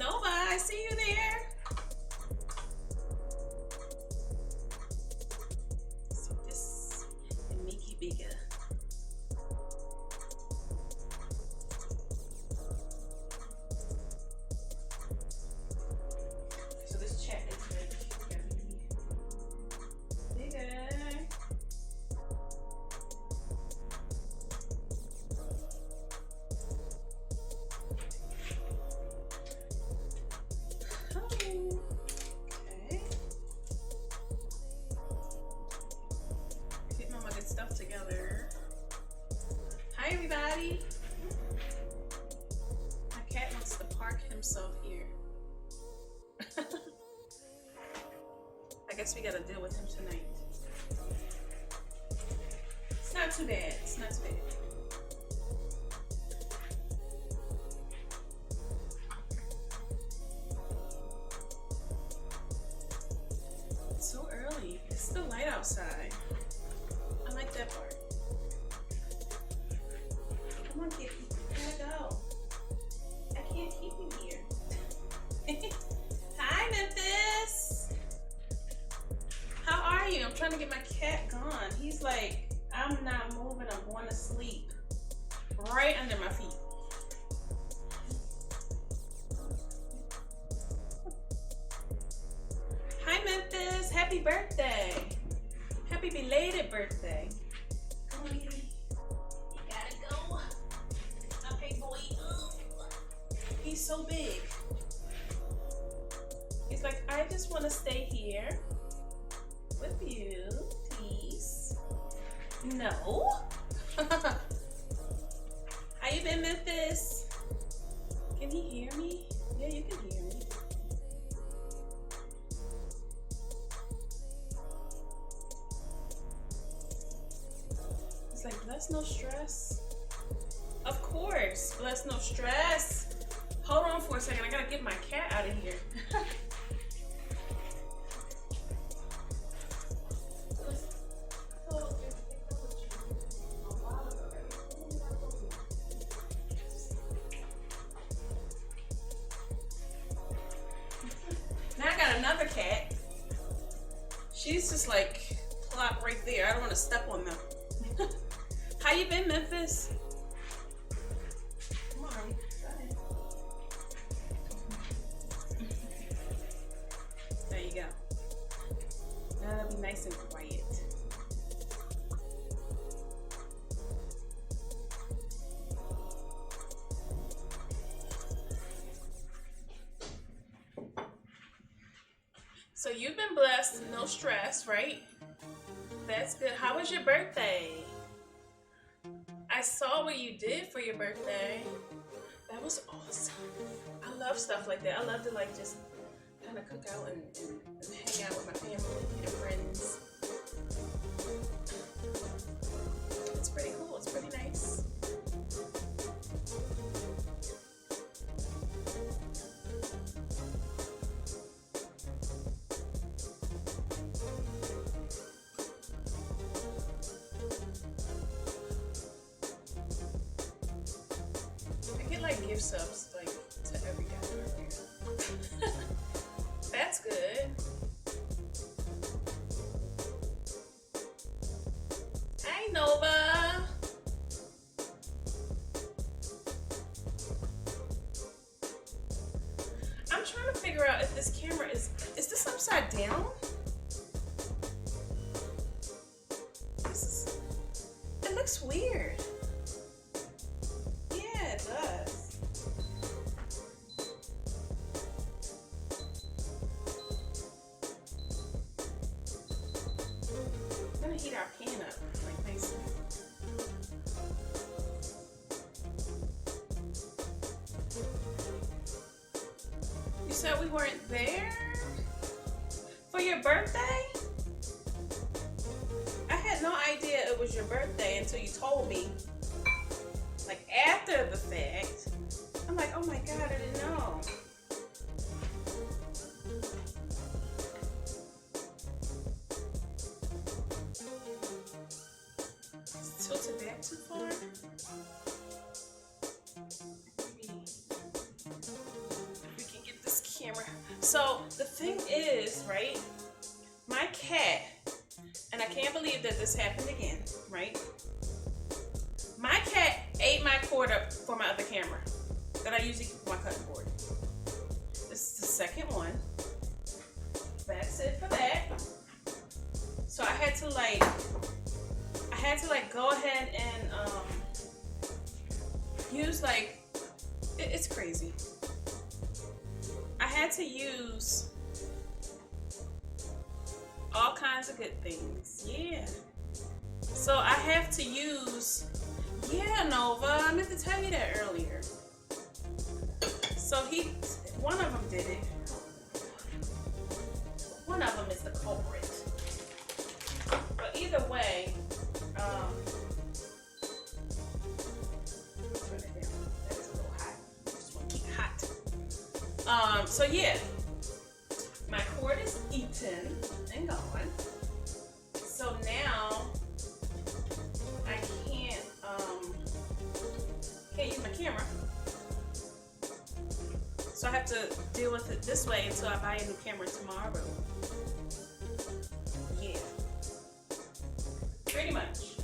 Nova, I see you there. So this and Mickey bigger. So this chat is like bigger. Together. Hi everybody. My cat wants to park himself here. I guess we gotta deal with him tonight. It's not too bad. It's not too bad. It's so early. It's still light outside. I like that part. Come on, kitty. Gotta go. I can't keep you here. Hi, Memphis. How are you? I'm trying to get my cat gone. He's like, I'm not moving. I'm going to sleep. Right under my feet. Hi, Memphis. Happy birthday. Happy belated birthday. Come on, kitty. You gotta go. Okay, boy. He's so big. He's like, I just want to stay here with you, please. No. How you been, Memphis? Can he hear me? Yeah, you can hear me. It's like, bless no stress. Of course, bless no stress. Hold on for a second. I gotta get my cat out of here. Now I got another cat. She's just like plop right there. I don't want to step on them. How you been, Memphis? Come on, go ahead. There you go. Now that'll be nice and quiet. So you've been blessed, no stress, right? That's good. How was your birthday? I saw what you did for your birthday. That was awesome. I love stuff like that. I love to like just kind of cook out and hang out with my family and friends. It's pretty cool. It's pretty nice. Like gift subs like to every guy. That's good. Hi Nova. I'm trying to figure out if this camera is this upside down? It looks weird. Yeah, it does. Heat our pan up like nicely. You said we weren't there for your birthday? I had no idea it was your birthday until you told me. Like after the fact. I'm like, oh my God, I didn't know. Tilted back too far? Maybe if we can get So the thing is, right? My cat, and I can't believe that this happened again, right? My cat ate my cord up for my other camera that I usually keep my cutting board. This is the second one. That's it for that. So I had to like go ahead and use like, it's crazy. I had to use all kinds of good things. Yeah. So I have to use, yeah, Nova, I meant to tell you that earlier. So one of them did it. One of them is the culprit. But either way, turn it down. That is a little hot. Just want to keep it hot. So yeah, my cord is eaten and gone. So now I can't use my camera. So I have to deal with it this way until I buy a new camera tomorrow. Yeah. Pretty much.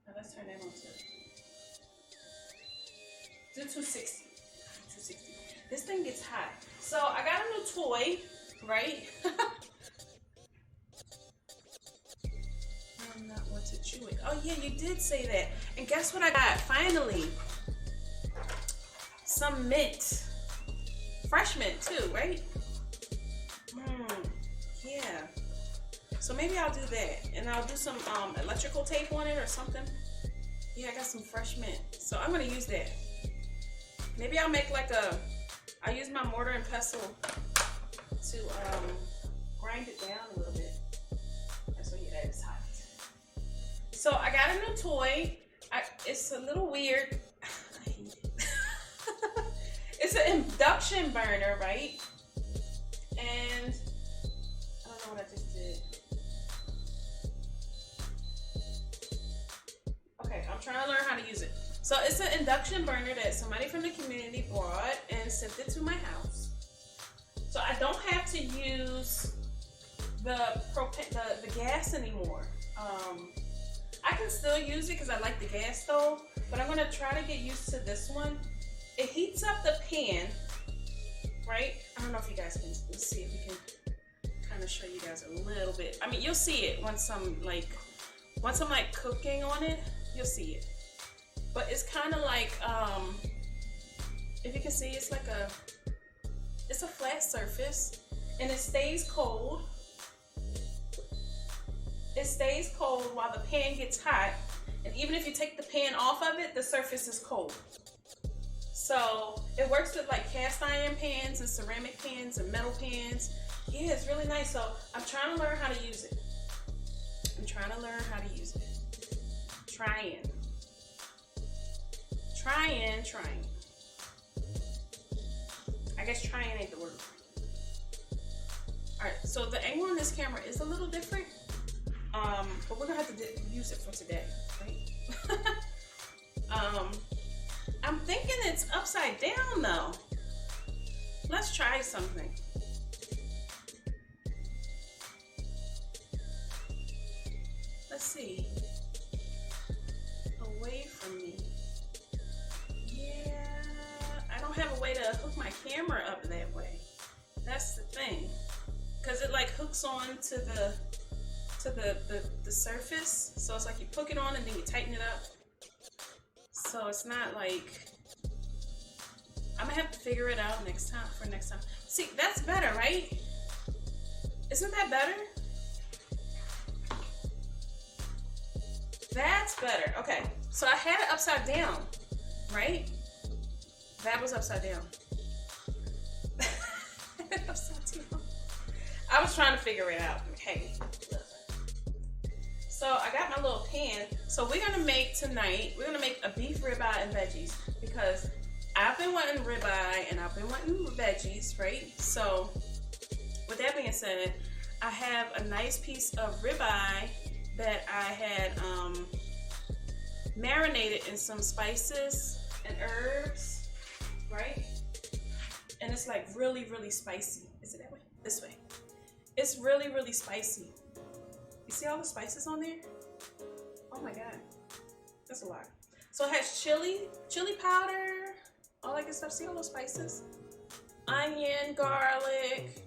Now let's turn that on to do 260. 260. This thing gets hot. So I got a new toy, right? I'm not want to chew it. Oh yeah, you did say that. And guess what I got? Finally. Some mint. Fresh mint too, right? Yeah. So maybe I'll do that. And I'll do some electrical tape on it or something. Yeah, I got some fresh mint. So I'm gonna use that. Maybe I'll make like I'll use my mortar and pestle to grind it down a little bit. So yeah, that is hot. So I got a new toy. It's a little weird. I hate it. It's an induction burner, right? And I don't know what I just did. Okay, I'm trying to learn how to use it. So it's an induction burner that somebody from the community brought and sent it to my house. So I don't have to use the gas anymore. I can still use it because I like the gas stove, but I'm gonna try to get used to this one. It heats up the pan, right? I don't know if you guys can, let's see if we can kind of show you guys a little bit. I mean, you'll see it once I'm like cooking on it, you'll see it. But it's kind of like, if you can see, it's a flat surface and it stays cold. It stays cold while the pan gets hot. And even if you take the pan off of it, the surface is cold. So it works with like cast iron pans and ceramic pans and metal pans. Yeah, it's really nice. So I'm trying to learn how to use it. Trying. I guess trying ain't the word. All right, so the angle on this camera is a little different. But we're gonna have to use it for today, right? I'm thinking it's upside down though. Let's try something. Let's see. Away from me. Yeah, I don't have a way to hook my camera up that way. That's the thing. Cause it like hooks on to the surface. So it's like you hook it on and then you tighten it up. So it's not like, I'm gonna have to figure it out next time. See, that's better, right? Isn't that better? That's better. Okay, so I had it upside down, right? That was upside down. Upside down. I was trying to figure it out. Okay. So I got my little pan. So we're gonna make a beef ribeye and veggies because I've been wanting ribeye and I've been wanting veggies, right? So with that being said, I have a nice piece of ribeye that I had marinated in some spices and herbs. right? And it's like really, really spicy. Is it that way? This way. It's really, really spicy. You see all the spices on there? Oh my God, that's a lot. So it has chili powder, all that good stuff. See all those spices? Onion, garlic,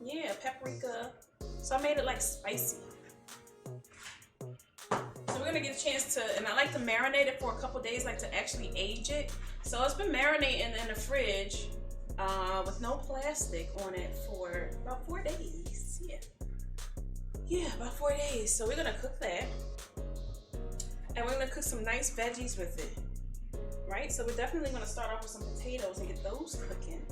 yeah, paprika. So I made it like spicy. So we're gonna get a chance to, and I like to marinate it for a couple days, like to actually age it. So it's been marinating in the fridge with no plastic on it for about 4 days. Yeah, about 4 days. So we're gonna cook that. And we're gonna cook some nice veggies with it, right? So we're definitely gonna start off with some potatoes and get those cooking.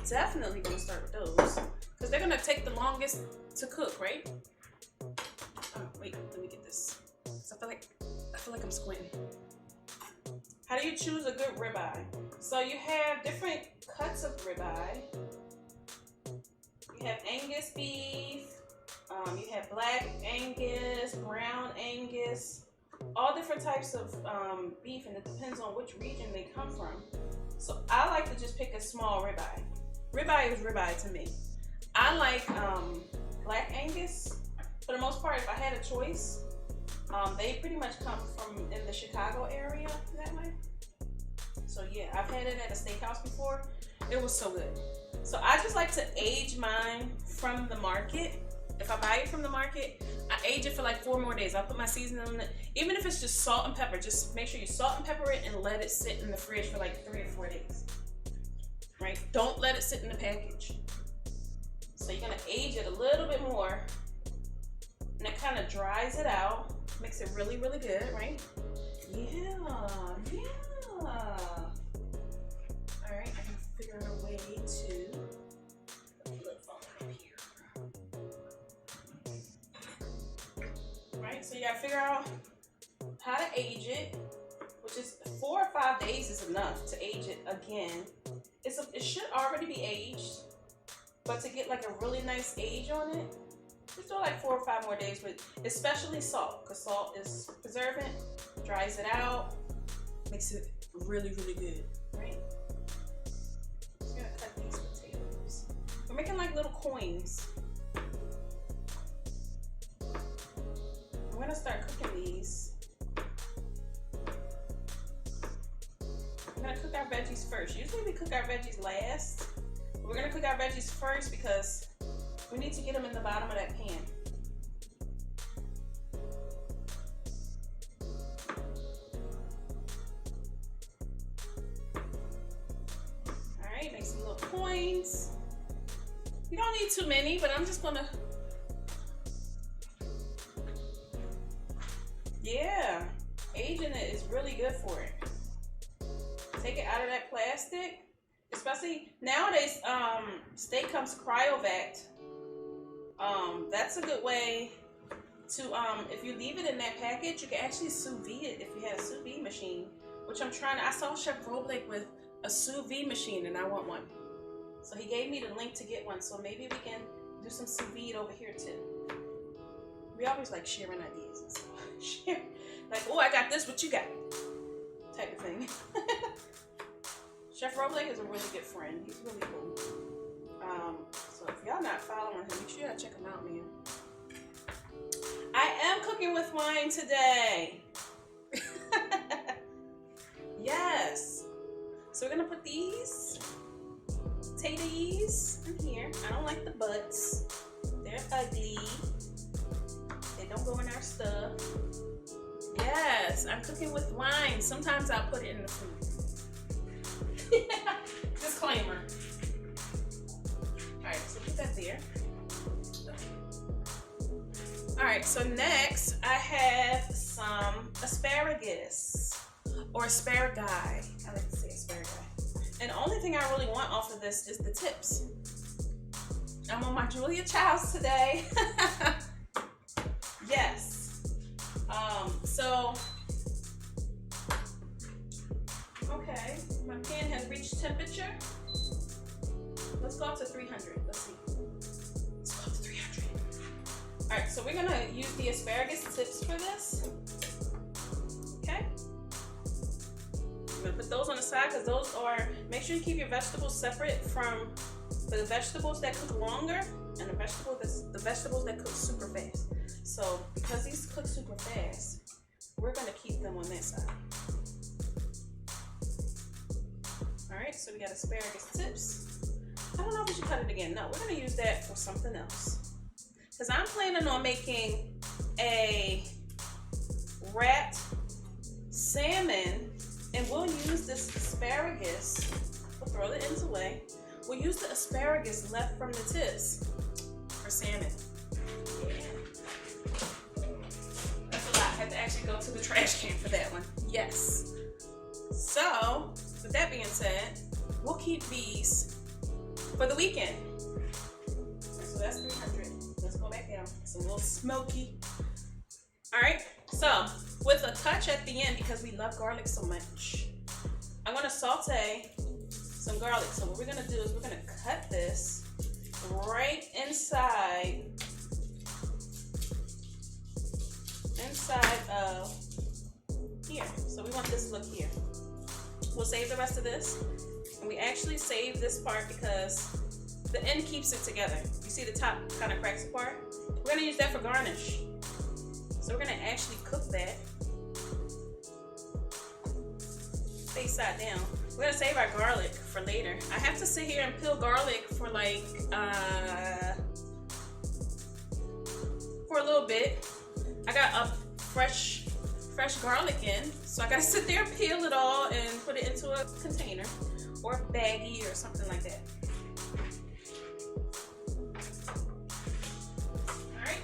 Definitely gonna start with those because they're gonna take the longest to cook, right? Oh, wait, let me get this. So I feel like I'm squinting. How do you choose a good ribeye? So you have different cuts of ribeye. You have Angus beef. You have black Angus, brown Angus, all different types of beef, and it depends on which region they come from. So I like to just pick a small ribeye. Ribeye is ribeye to me. I like black Angus. For the most part, if I had a choice, they pretty much come from in the Chicago area that way. So yeah, I've had it at a steakhouse before. It was so good. So I just like to age mine from the market. If I buy it from the market, I age it for like 4 more days. I'll put my seasoning on it. Even if it's just salt and pepper, just make sure you salt and pepper it and let it sit in the fridge for like 3 or 4 days. Right? Don't let it sit in the package. So you're gonna age it a little bit more, and it kind of dries it out, makes it really, really good, right? Yeah. All right, I can figure out a way to put the phone up here. Right, so you gotta figure out how to age it, which is 4 or 5 days is enough to age it again. It should already be aged, but to get like a really nice age on it, just do like 4 or 5 more days with, especially salt, because salt is preservant, dries it out, makes it really, really good, right? Just gonna cut these potatoes. We're making like little coins. I'm gonna start cooking these. We're gonna cook our veggies first. Usually we cook our veggies last. We're gonna cook our veggies first because we need to get them in the bottom of that pan. All right, make some little coins. You don't need too many, but I'm just gonna, yeah, aging it is really good for it. Take it out of that plastic, especially nowadays. Steak comes cryovac. That's a good way to, if you leave it in that package, you can actually sous vide it if you had a sous vide machine, which I'm trying to. I saw Chef Roblek with a sous vide machine, and I want one. So he gave me the link to get one. So maybe we can do some sous vide over here too. We always like sharing ideas and stuff. Share, like, oh, I got this, what you got? Type of thing. Chef Roblek is a really good friend. He's really cool. So if y'all not following him, make sure y'all check him out, man. I am cooking with wine today. Yes. So we're gonna put these potatoes in here. I don't like the butts. They're ugly. They don't go in our stuff. Yes, I'm cooking with wine. Sometimes I'll put it in the food. Disclaimer. Alright, so put that there. Alright, so next I have some asparagus. Or asparagus. I like to say asparagus. And the only thing I really want off of this is the tips. I'm on my Julia Childs today. Yes. So, okay, my pan has reached temperature. Let's go up to 300. Let's see. Let's go up to 300. All right, so we're gonna use the asparagus tips for this. Okay. I'm gonna put those on the side because those are, make sure you keep your vegetables separate from the vegetables that cook longer and the vegetables that cook super fast. So because these cook super fast, we're gonna keep them on that side. All right, so we got asparagus tips. I don't know if we should cut it again. No, we're gonna use that for something else. Because I'm planning on making a wrapped salmon, and we'll use this asparagus. We'll throw the ends away. We'll use the asparagus left from the tips for salmon. Yeah. That's a lot. I had to actually go to the trash can for that one. Yes. So, with that being said, we'll keep these for the weekend. So that's 300. Let's go back down. It's a little smoky. All right. So, with a touch at the end, because we love garlic so much, I'm gonna saute some garlic. So what we're gonna do is we're gonna cut this right inside of here. So we want this look here. We'll save the rest of this, and we actually save this part because the end keeps it together. You see the top kind of cracks apart? We're gonna use that for garnish. So we're gonna actually cook that face side down. We're gonna save our garlic for later. I have to sit here and peel garlic for like for a little bit. I got a fresh garlic in, so I gotta sit there, peel it all, and put it into a container or a baggie or something like that. All right.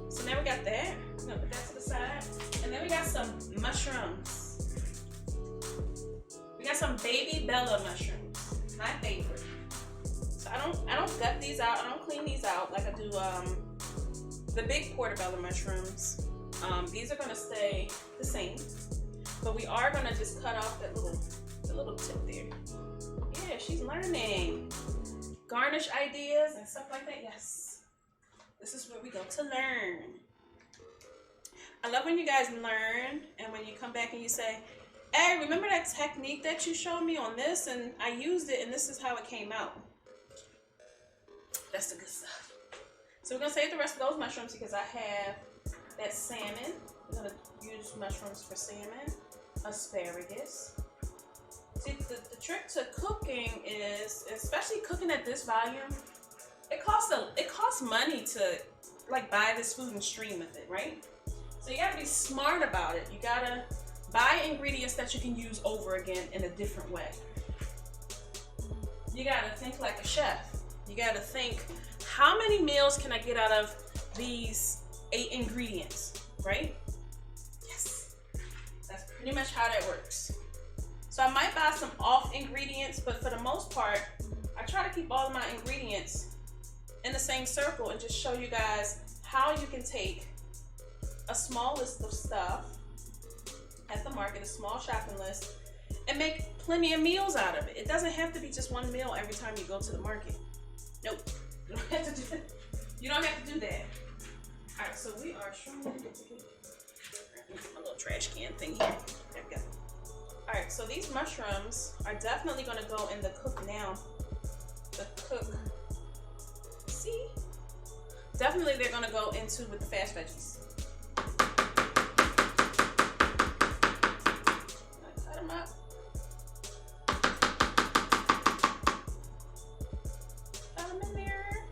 So now we got that. I'm gonna put that to the side, and then we got some mushrooms. We got some baby Bella mushrooms, my favorite. So I don't gut these out. I don't clean these out like I do the big portobello mushrooms. These are gonna stay the same, but we are gonna just cut off that little tip there. Yeah, she's learning garnish ideas and stuff like that. Yes, this is where we go to learn. I love when you guys learn and when you come back and you say, hey, remember that technique that you showed me on this, and I used it and this is how it came out. That's the good stuff. So we're gonna save the rest of those mushrooms because I have that salmon. We're gonna use mushrooms for salmon, asparagus. See, the trick to cooking is, especially cooking at this volume, it costs money to like buy this food and stream with it, right? So you gotta be smart about it. You gotta buy ingredients that you can use over again in a different way. You gotta think like a chef. You gotta think, how many meals can I get out of these 8 ingredients, right? Yes, that's pretty much how that works. So I might buy some off ingredients, but for the most part, I try to keep all of my ingredients in the same circle and just show you guys how you can take a small list of stuff at the market, a small shopping list, and make plenty of meals out of it. It doesn't have to be just one meal every time you go to the market. Nope, you don't have to do that. You don't have to do that. All right, so we are showing my little trash can thing here. There we go. All right, so these mushrooms are definitely gonna go in the cook now. The cook, see? Definitely they're gonna go into with the fast veggies. Cut them up. Cut them in there.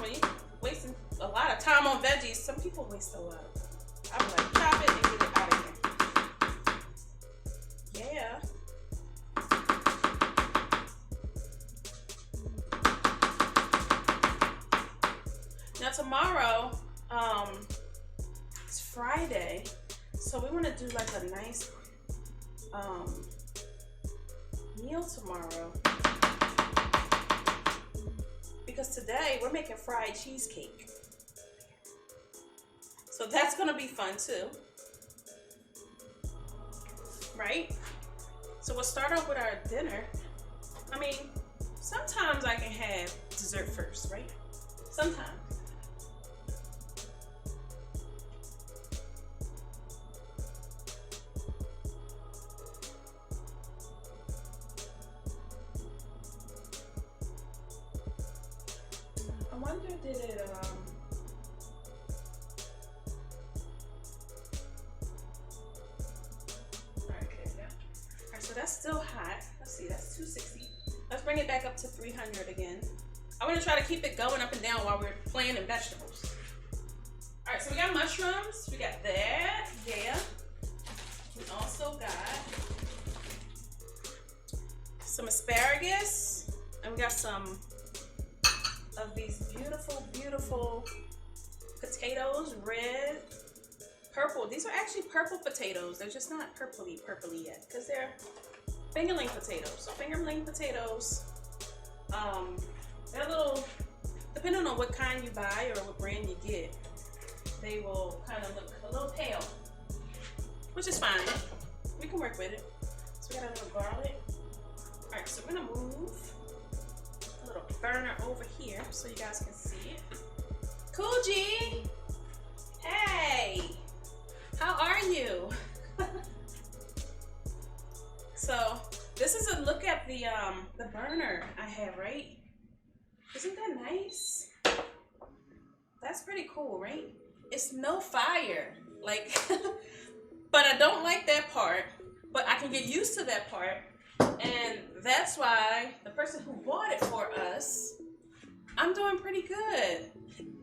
Well, you wasting a lot of time on veggies. Some people waste a lot of time. I'm like, chop it and get it out of here. Yeah. Now tomorrow, it's Friday, so we want to do like a nice meal tomorrow. Because today we're making fried cheesecake. So that's gonna be fun too. Right? So we'll start off with our dinner. I mean, sometimes I can have dessert first, right? Sometimes. wonder did it Alright, there we go. Alright, so that's still hot. Let's see, that's 260. Let's bring it back up to 300 again. I'm gonna try to keep it going up and down while we're playing in vegetables. Alright, so we got mushrooms. We got that. Yeah. We also got some asparagus. And we got some of these beautiful, beautiful potatoes. Red, purple. These are actually purple potatoes. They're just not purpley yet because they're fingerling potatoes. So fingerling potatoes, they're a little, depending on what kind you buy or what brand you get, they will kind of look a little pale, which is fine. We can work with it. So we got a little garlic. All right, so we're gonna move a little burner over here so you guys can see it. Coogee, hey, how are you? So this is a look at the burner I have, right? Isn't that nice? That's pretty cool, right? It's no fire, like, but I don't like that part, but I can get used to that part. And that's why the person who bought it for us, I'm doing pretty good.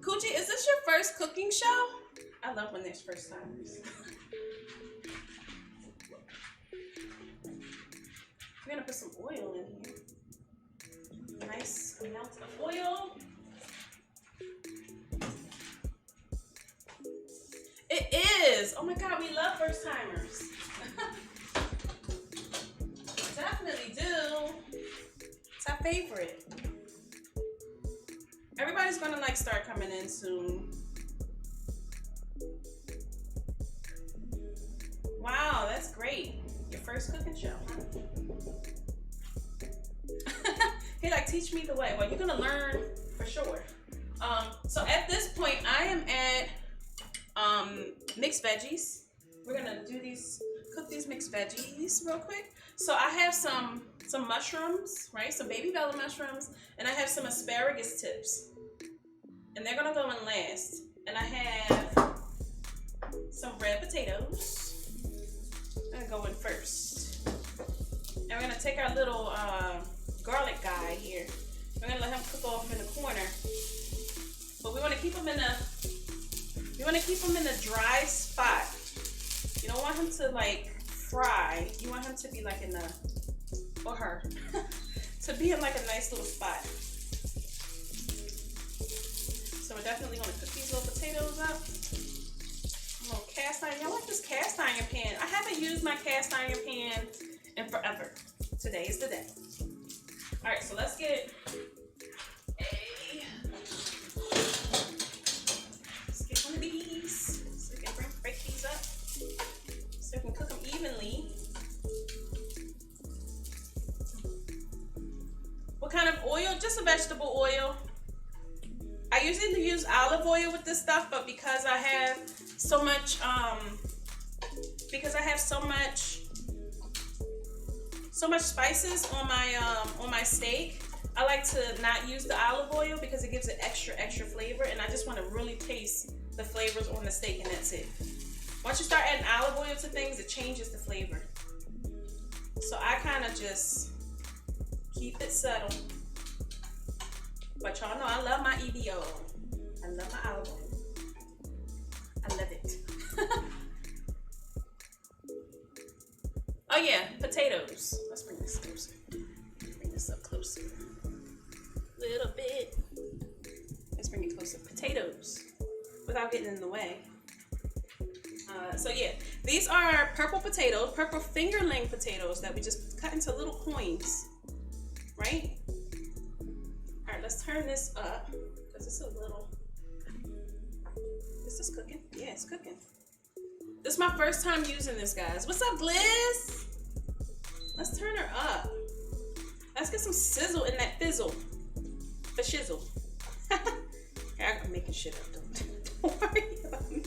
Coogee, is this your first cooking show? I love when there's first timers. We're gonna put some oil in here. Nice amount of oil. It is. Oh my God, we love first timers. Definitely do. It's our favorite. Everybody's gonna like start coming in soon. Wow, that's great. Your first cooking show, huh? He like, teach me the way. Well, you're gonna learn for sure. So at this point, I am at mixed veggies. We're gonna do these, cook these mixed veggies real quick. So I have some mushrooms, right? Some baby bella mushrooms, and I have some asparagus tips, and they're gonna go in last. And I have some red potatoes. I'm gonna go in first, and we're gonna take our little garlic guy here. We're gonna let him cook off in the corner, but we want to keep him in a dry spot. You don't want him to like fry. You want him to be like in a, or her, to be in like a nice little spot. So we're definitely gonna cook these little potatoes up. A little cast iron. Y'all like this cast iron pan? I haven't used my cast iron pan in forever. Today is the day. All right, so let's get one of these so we can break these up so we can cook them evenly. What kind of oil? Just a vegetable oil. I usually use olive oil with this stuff, but because I have so much spices on my steak, I like to not use the olive oil because it gives it extra flavor, and I just want to really taste the flavors on the steak, and that's it. Once you start adding olive oil to things, it changes the flavor. So I kind of just keep it subtle. But y'all know I love my EVO. I love my olive oil. I love it. Oh yeah, potatoes. Let's bring this closer. Bring this up closer. Little bit. Let's bring it closer. Potatoes, without getting in the way. So yeah, these are purple potatoes, purple fingerling potatoes that we just cut into little coins, right? All right, let's turn this up because it's a little. Is this cooking? Yeah, it's cooking. This is my first time using this, guys. What's up, Gliss? Let's turn her up. Let's get some sizzle in that fizzle. The shizzle. I'm making shit up, don't worry about me.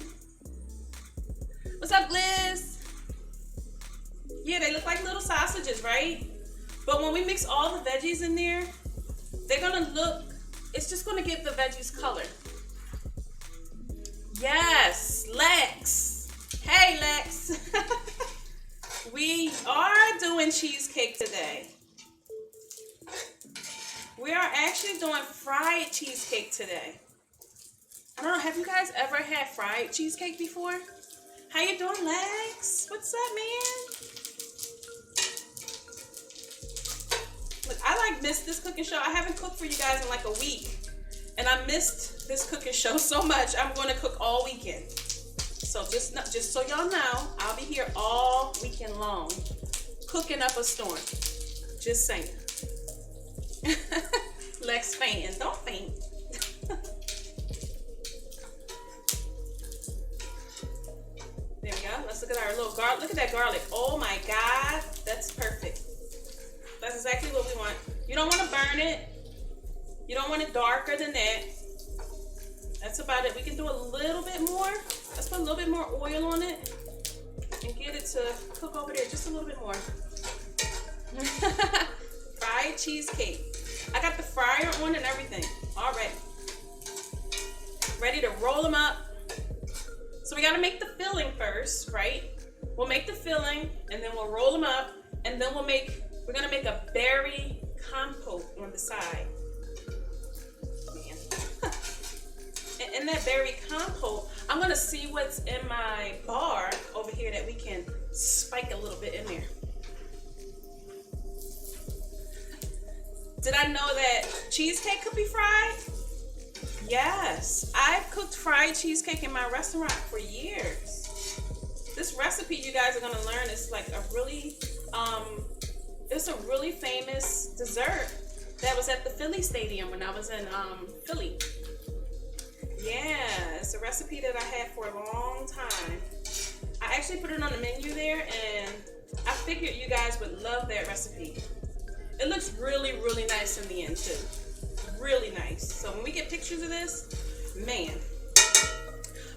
What's up, Gliss? Yeah, they look like little sausages, right? But when we mix all the veggies in there, they're gonna look, it's just gonna give the veggies color. Yes, Lex. Hey, Lex. We are doing cheesecake today. We are actually doing fried cheesecake today. I don't know, have you guys ever had fried cheesecake before? How you doing, Lex? What's up, man? Look, I like missed this cooking show. I haven't cooked for you guys in like a week. And I missed this cooking show so much, I'm going to cook all weekend. So just so y'all know, I'll be here all weekend long, cooking up a storm. Just saying. Lex fainting. Don't faint. There we go. Let's look at our little garlic. Look at that garlic. Oh my God. That's perfect. That's exactly what we want. You don't want to burn it. You don't want it darker than that. That's about it. We can do a little bit more. Let's put a little bit more oil on it and get it to cook over there just a little bit more. Fried cheesecake. I got the fryer on and everything already. Ready to roll them up. So we got to make the filling first, right? We'll make the filling and then we'll roll them up and then we're going to make a berry compote on the side. In that berry compote, I'm going to see what's in my bar over here that we can spike a little bit in there. Did I know that cheesecake could be fried? Yes. I've cooked fried cheesecake in my restaurant for years. This recipe you guys are going to learn is like a really, it's a really famous dessert that was at the Philly Stadium when I was in Philly. Yeah, it's a recipe that I had for a long time. I actually put it on the menu there and I figured you guys would love that recipe. It looks really, really nice in the end too. Really nice. So when we get pictures of this, man.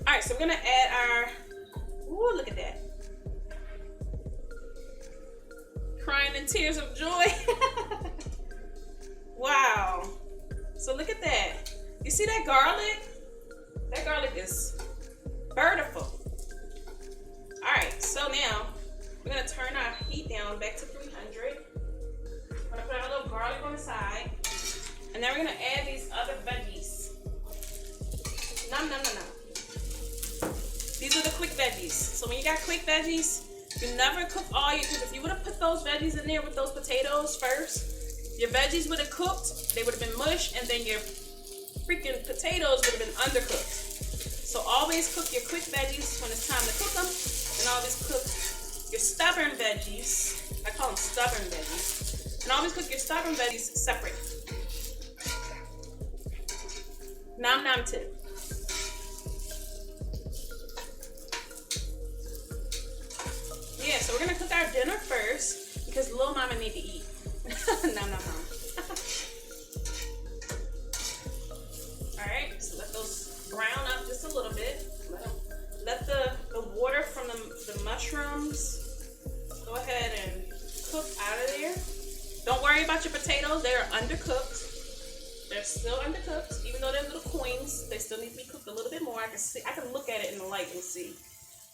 All right, so we're gonna add our, ooh, look at that. Crying in tears of joy. Wow. So look at that. You see that garlic? That garlic is beautiful. All right, so now we're gonna turn our heat down back to 300. I'm gonna put our little garlic on the side, and then we're gonna add these other veggies. Nom nom nom nom. These are the quick veggies. So when you got quick veggies, you never cook all your. Because if you would have put those veggies in there with those potatoes first, your veggies would have cooked. They would have been mush, and then your freaking potatoes would have been undercooked. So always cook your quick veggies when it's time to cook them, and always cook your stubborn veggies. I call them stubborn veggies. And always cook your stubborn veggies separate. Nom nom tip. Yeah, so we're gonna cook our dinner first because little mama need to eat. Nom nom nom. Alright, so let those brown up just a little bit. Let the water from the mushrooms go ahead and cook out of there. Don't worry about your potatoes, they are undercooked. They're still undercooked, even though they're little coins. They still need to be cooked a little bit more. I can look at it in the light and see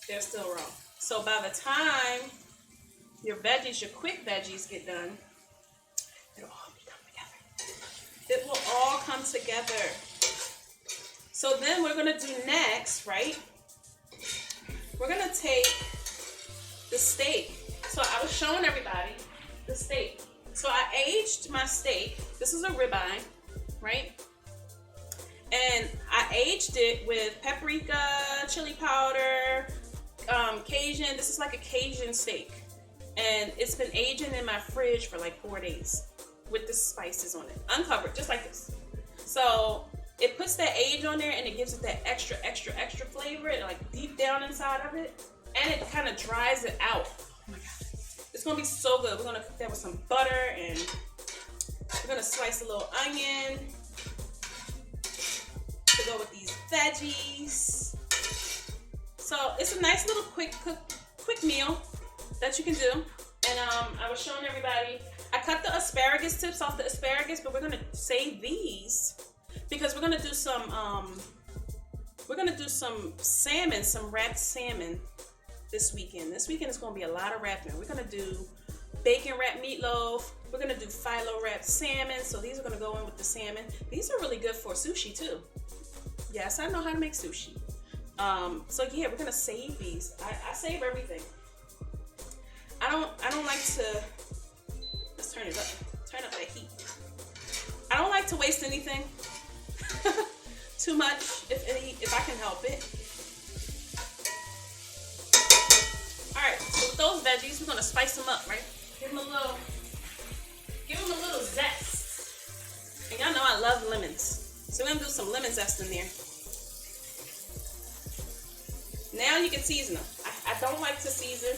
they're still raw. So by the time your veggies, your quick veggies get done, it'll all come together. It will all come together. So then we're gonna do next, right? We're gonna take the steak. So I was showing everybody the steak. So I aged my steak. This is a ribeye, right? And I aged it with paprika, chili powder, Cajun. This is like a Cajun steak. And it's been aging in my fridge for like 4 days with the spices on it. Uncovered, just like this. So it puts that age on there and it gives it that extra, extra, extra flavor. It like deep down inside of it. And it kind of dries it out. Oh my God. It's gonna be so good. We're gonna cook that with some butter and we're gonna slice a little onion to go with these veggies. So it's a nice little quick meal that you can do. And I was showing everybody, I cut the asparagus tips off the asparagus, but we're gonna save these because we're gonna do some salmon, some wrapped salmon this weekend. This weekend is gonna be a lot of wrapping. We're gonna do bacon wrapped meatloaf. We're gonna do phyllo wrapped salmon. So these are gonna go in with the salmon. These are really good for sushi too. Yes, I know how to make sushi. So yeah, we're gonna save these. I save everything. I don't like to. Let's turn it up. Turn up that heat. I don't like to waste anything. Too much, if I can help it. All right, so with those veggies, we're gonna spice them up, right? Give them a little zest. And y'all know I love lemons, so we're gonna do some lemon zest in there. Now you can season them. I don't like to season.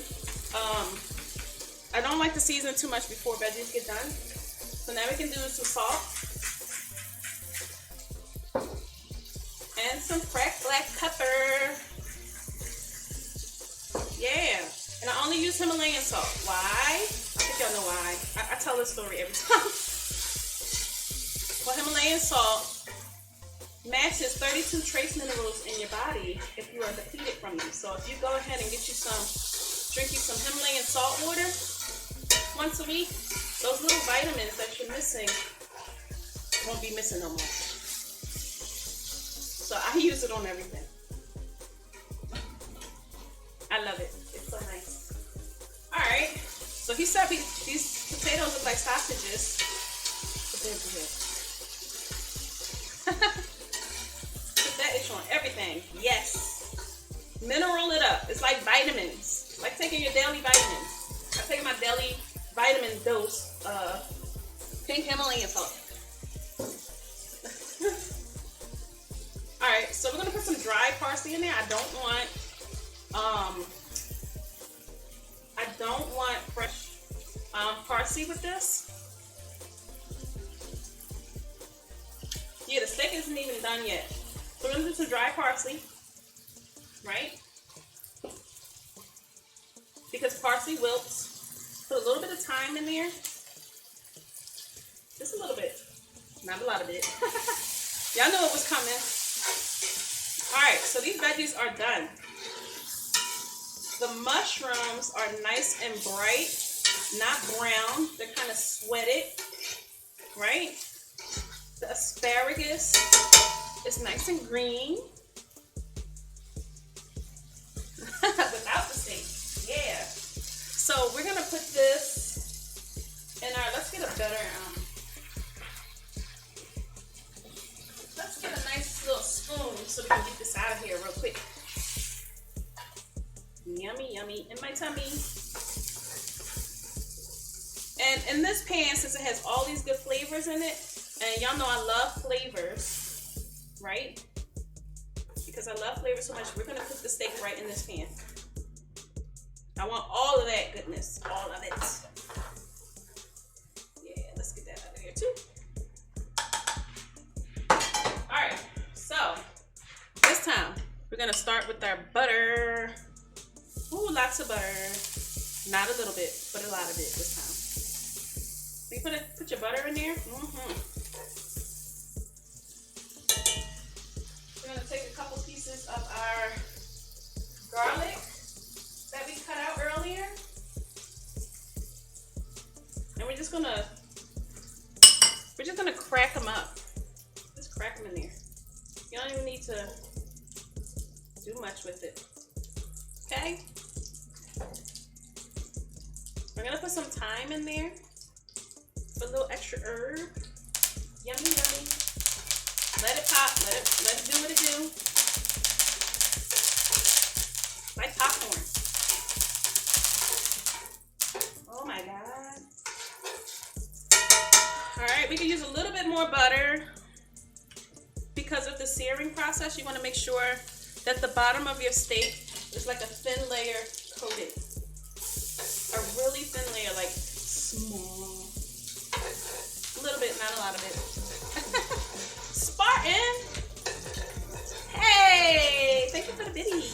I don't like to season too much before veggies get done. So now we can do some salt and some cracked black pepper. Yeah, and I only use Himalayan salt. Why? I think y'all know why. I tell this story every time. Well, Himalayan salt matches 32 trace minerals in your body if you are depleted from them. So if you go ahead and drink you some Himalayan salt water once a week, those little vitamins that you're missing won't be missing no more. So I use it on everything. I love it. It's so nice. All right. So he said these potatoes look like sausages, but they're good. Put that itch on everything. Yes. Mineral it up. It's like vitamins. Like taking your daily vitamins. I'm taking my daily vitamin dose of pink Himalayan salt. All right, so we're gonna put some dry parsley in there. I don't want fresh parsley with this. Yeah, the steak isn't even done yet. So we're gonna do some dry parsley, right? Because parsley wilts. Put a little bit of thyme in there. Just a little bit. Not a lot of it. Y'all knew it was coming. Alright, so these veggies are done. The mushrooms are nice and bright, not brown. They're kind of sweated, right? The asparagus is nice and green. Without the steak, yeah. So we're gonna put this in our, let's get a better, let's get a nice little spoon so we can get this out of here real quick. Yummy, yummy in my tummy. And in this pan, since it has all these good flavors in it, and y'all know I love flavors, right? Because I love flavors so much, we're gonna put the steak right in this pan. I want all of that goodness, all of it. Yeah, let's get that out of here too. All right, so this time we're gonna start with our butter. Ooh, lots of butter. Not a little bit, but a lot of it this time. So you put your butter in there. We're gonna take a couple pieces of our garlic that we cut out earlier, and we're just gonna crack them up. Just crack them in there. You don't even need to do much with it. Okay. We're gonna put some thyme in there for a little extra herb. Yummy, yummy. Let it pop. Let it do what it do. Like popcorn. Oh my God. All right, we can use a little bit more butter because of the searing process. You want to make sure that the bottom of your steak is like a thin layer coated. A really thin layer, like small. A little bit, not a lot of it. Spartan! Hey! Thank you for the biddies.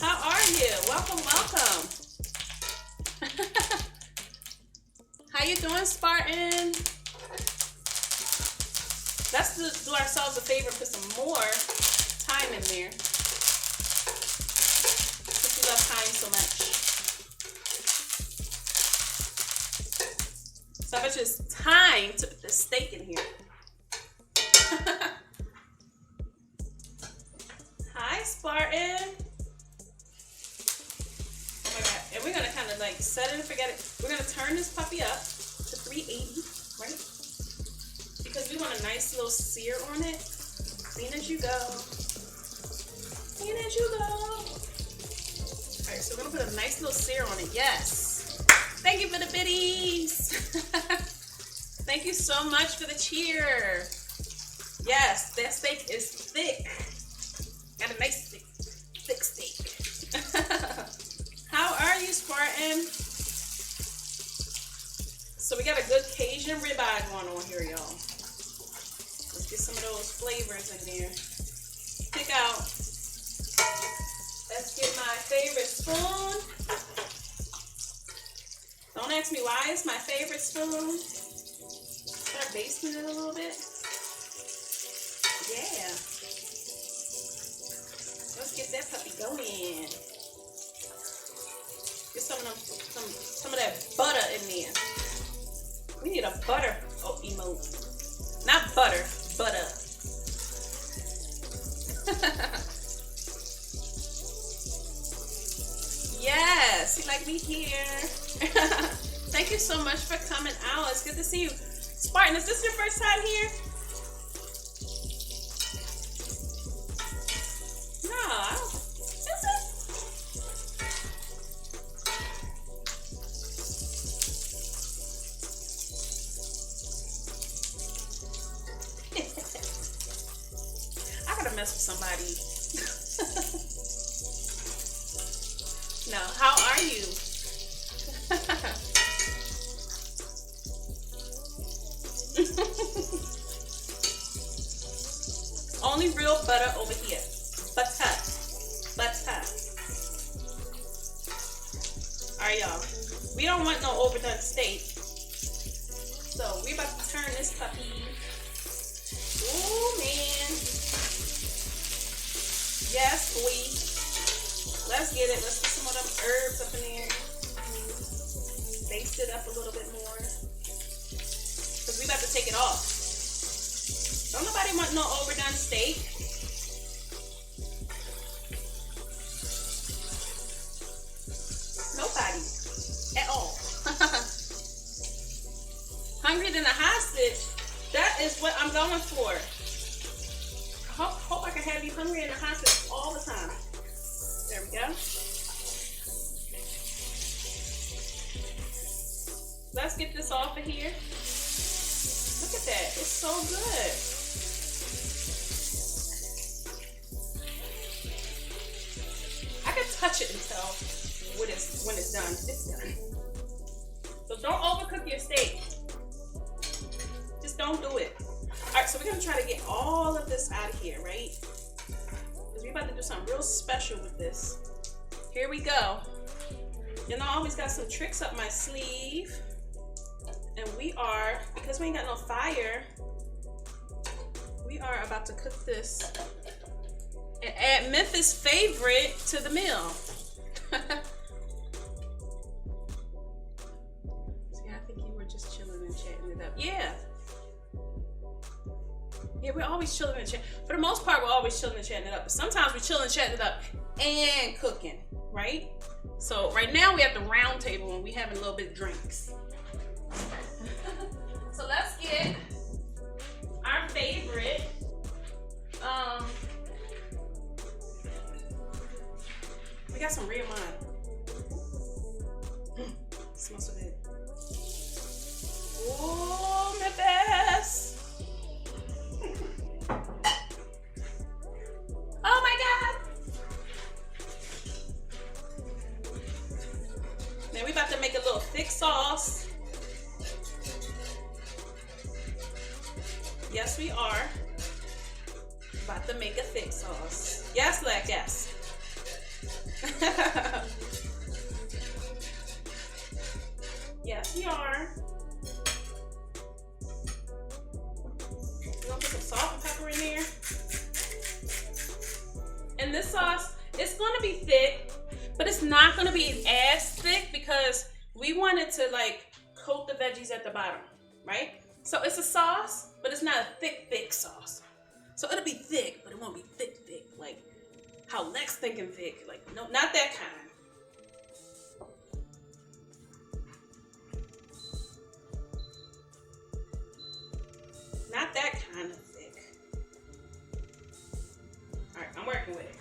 How are you? Welcome, welcome. How you doing, Spartan? That's do ourselves a favor and put some more thyme in there. Because we love thyme so much. So I bet you it's time to put the steak in here. Hi, Spartan. Oh my God. And we're going to kind of like set it and forget it. We're going to turn this puppy up to 380, right? Because we want a nice little sear on it. Clean as you go. Clean as you go. All right, so we're going to put a nice little sear on it. Yes. Thank you for the biddies. Thank you so much for the cheer. Yes, that steak is thick. Got a nice thick steak. How are you, Spartan? So we got a good Cajun ribeye going on here, y'all. Let's get some of those flavors in there. Pick out. Let's get my favorite spoon. Don't ask me why it's my favorite spoon. Start basting it a little bit. Yeah. Let's get that puppy going. Get some of that butter in there. We need a butter emote. Not butter, butter. Yes, you like me here. Thank you so much for coming out. It's good to see you. Spartan, is this your first time here? No, is it? I gotta mess with somebody. No, how are you? Only real butter over here. Butter. Butter. Alright, y'all. We don't want no overdone steak. So we're about to turn this puppy. Ooh, man. Yes, boy. Let's get it. Let's put some of them herbs up in there. Baste it up a little bit more. Because we about to take it off. Don't nobody want no overdone steak. Nobody. At all. Hungry than a hostage. That is what I'm going for. I hope I can have you hungry and a hostage all the time. There we go. Let's get this off of here. Look at that. It's so good. I can touch it and tell when it's done. It's done. So don't overcook your steak. Just don't do it. All right, so we're going to try to get all of this out of here, right? Because we're about to do something real special with this. Here we go. You know, I always got some tricks up my sleeve. And we are, because we ain't got no fire, we are about to cook this and add Memphis' favorite to the meal. See, I think you were just chilling and chatting it up. Yeah. Yeah, we're always chilling and chatting. For the most part, we're always chilling and chatting it up. But sometimes we're chilling and chatting it up and cooking, right? So right now we at the round table and we having a little bit of drinks. So let's get our favorite. We got some red wine. Smells so good. Oh, Memphis. Oh my God. Now we about to make a little thick sauce. Yes, we are about to make a thick sauce. Yes, Lex, yes. Yes, we are. gonna put some salt and pepper in there. And this sauce, it's gonna be thick, but it's not gonna be as thick because we want it to like coat the veggies at the bottom, right? So it's a sauce, but it's not a thick sauce. So it'll be thick, but it won't be thick, like how Lex thinking thick. Like, no, not that kind. Not that kind of thick. All right, I'm working with it.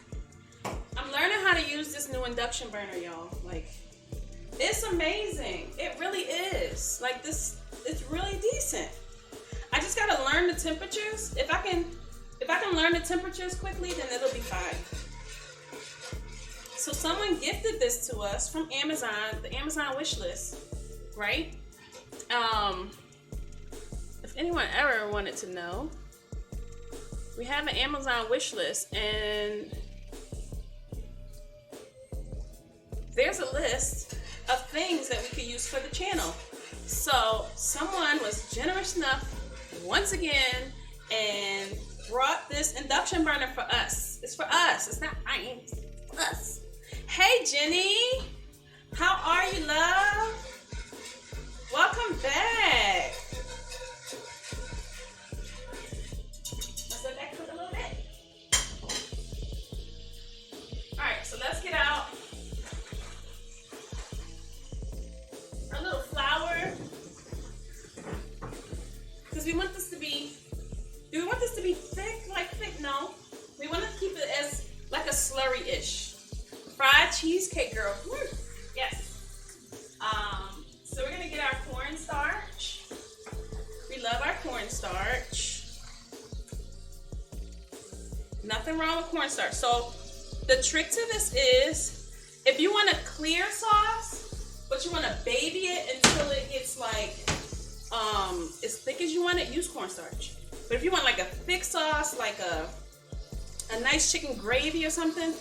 I'm learning how to use this new induction burner, y'all. Like, it's amazing. It really is. Like, this, it's really decent. I just gotta learn the temperatures. If I can learn the temperatures quickly, then it'll be fine. So someone gifted this to us from Amazon, the Amazon wish list, right? If anyone ever wanted to know, we have an Amazon wish list, and there's a list of things that we could use for the channel. So someone was generous enough once again and brought this induction burner for us. It's for us. It's not mine. It's for us. Hey, Jenny. How are you, love? Welcome back. Let's let that cook a little bit. All right, so let's get out our little flour. Because we want this to be, do we want this to be thick, like thick? No. We want to keep it as like a slurry-ish. Fried cheesecake, girl. Woo. Yes. So we're going to get our cornstarch. We love our cornstarch. Nothing wrong with cornstarch. So the trick to this is, if you want a clear sauce, but you want to baby it until it gets like as thick as you want it, use cornstarch. But if you want like a thick sauce, like a nice chicken gravy or something,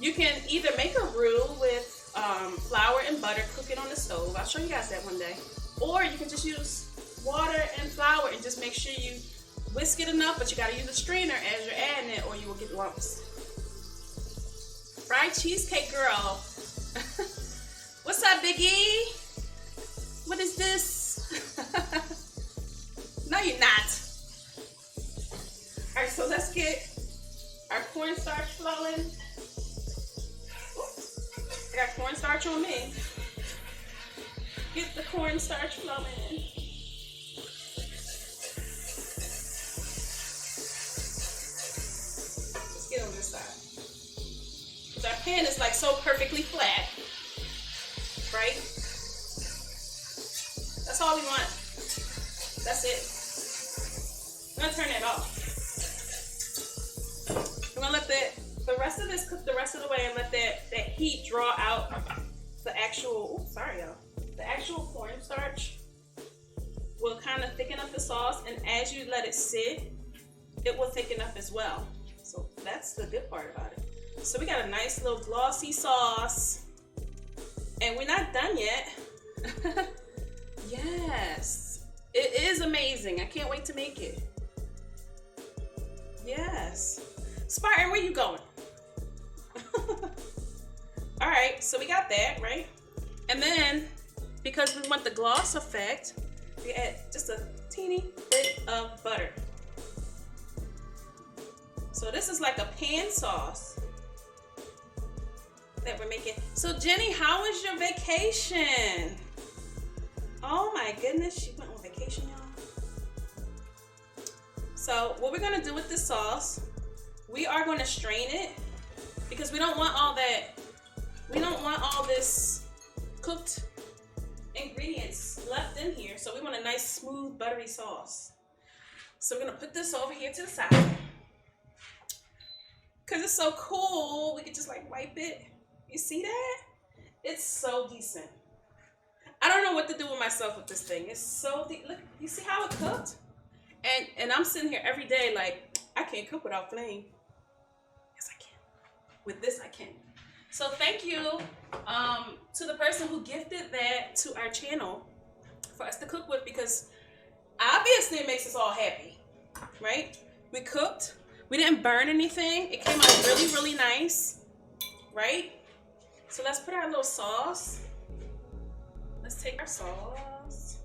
you can either make a roux with flour and butter, cook it on the stove. I'll show you guys that one day. Or you can just use water and flour and just make sure you whisk it enough, but you gotta use a strainer as you're adding it or you will get lumps. Fried cheesecake girl. What's up, Biggie? What is this? No, you're not. All right, so let's get our cornstarch flowing. I got cornstarch on me. Get the cornstarch flowing. Let's get on this side. Because our pan is like so perfectly flat, right? That's all we want. That's it. I'm gonna turn that off. I'm gonna let the rest of this cook the rest of the way and let that heat draw out the actual, oops, sorry y'all. The actual cornstarch will kind of thicken up the sauce, and as you let it sit, it will thicken up as well. So that's the good part about it. So we got a nice little glossy sauce, and we're not done yet. Yes, it is amazing. I can't wait to make it. Yes. Spartan, where you going? All right, so we got that, right? And then, because we want the gloss effect, we add just a teeny bit of butter. So this is like a pan sauce that we're making. So Jenny, how was your vacation? Oh my goodness, she went on vacation, y'all. So what we're gonna do with this sauce, we are gonna strain it because we don't want all that, we don't want all this cooked ingredients left in here. So we want a nice, smooth, buttery sauce. So we're gonna put this over here to the side. Cause it's so cool, we could just like wipe it. You see that? It's so decent. I don't know what to do with myself with this thing. It's so deep. Look, you see how it cooked? And I'm sitting here every day like, I can't cook without flame. Yes, I can. With this, I can. So thank you to the person who gifted that to our channel for us to cook with, because obviously it makes us all happy. right? We cooked. We didn't burn anything. It came out really, really nice, right? So let's put our little sauce. Let's take our sauce.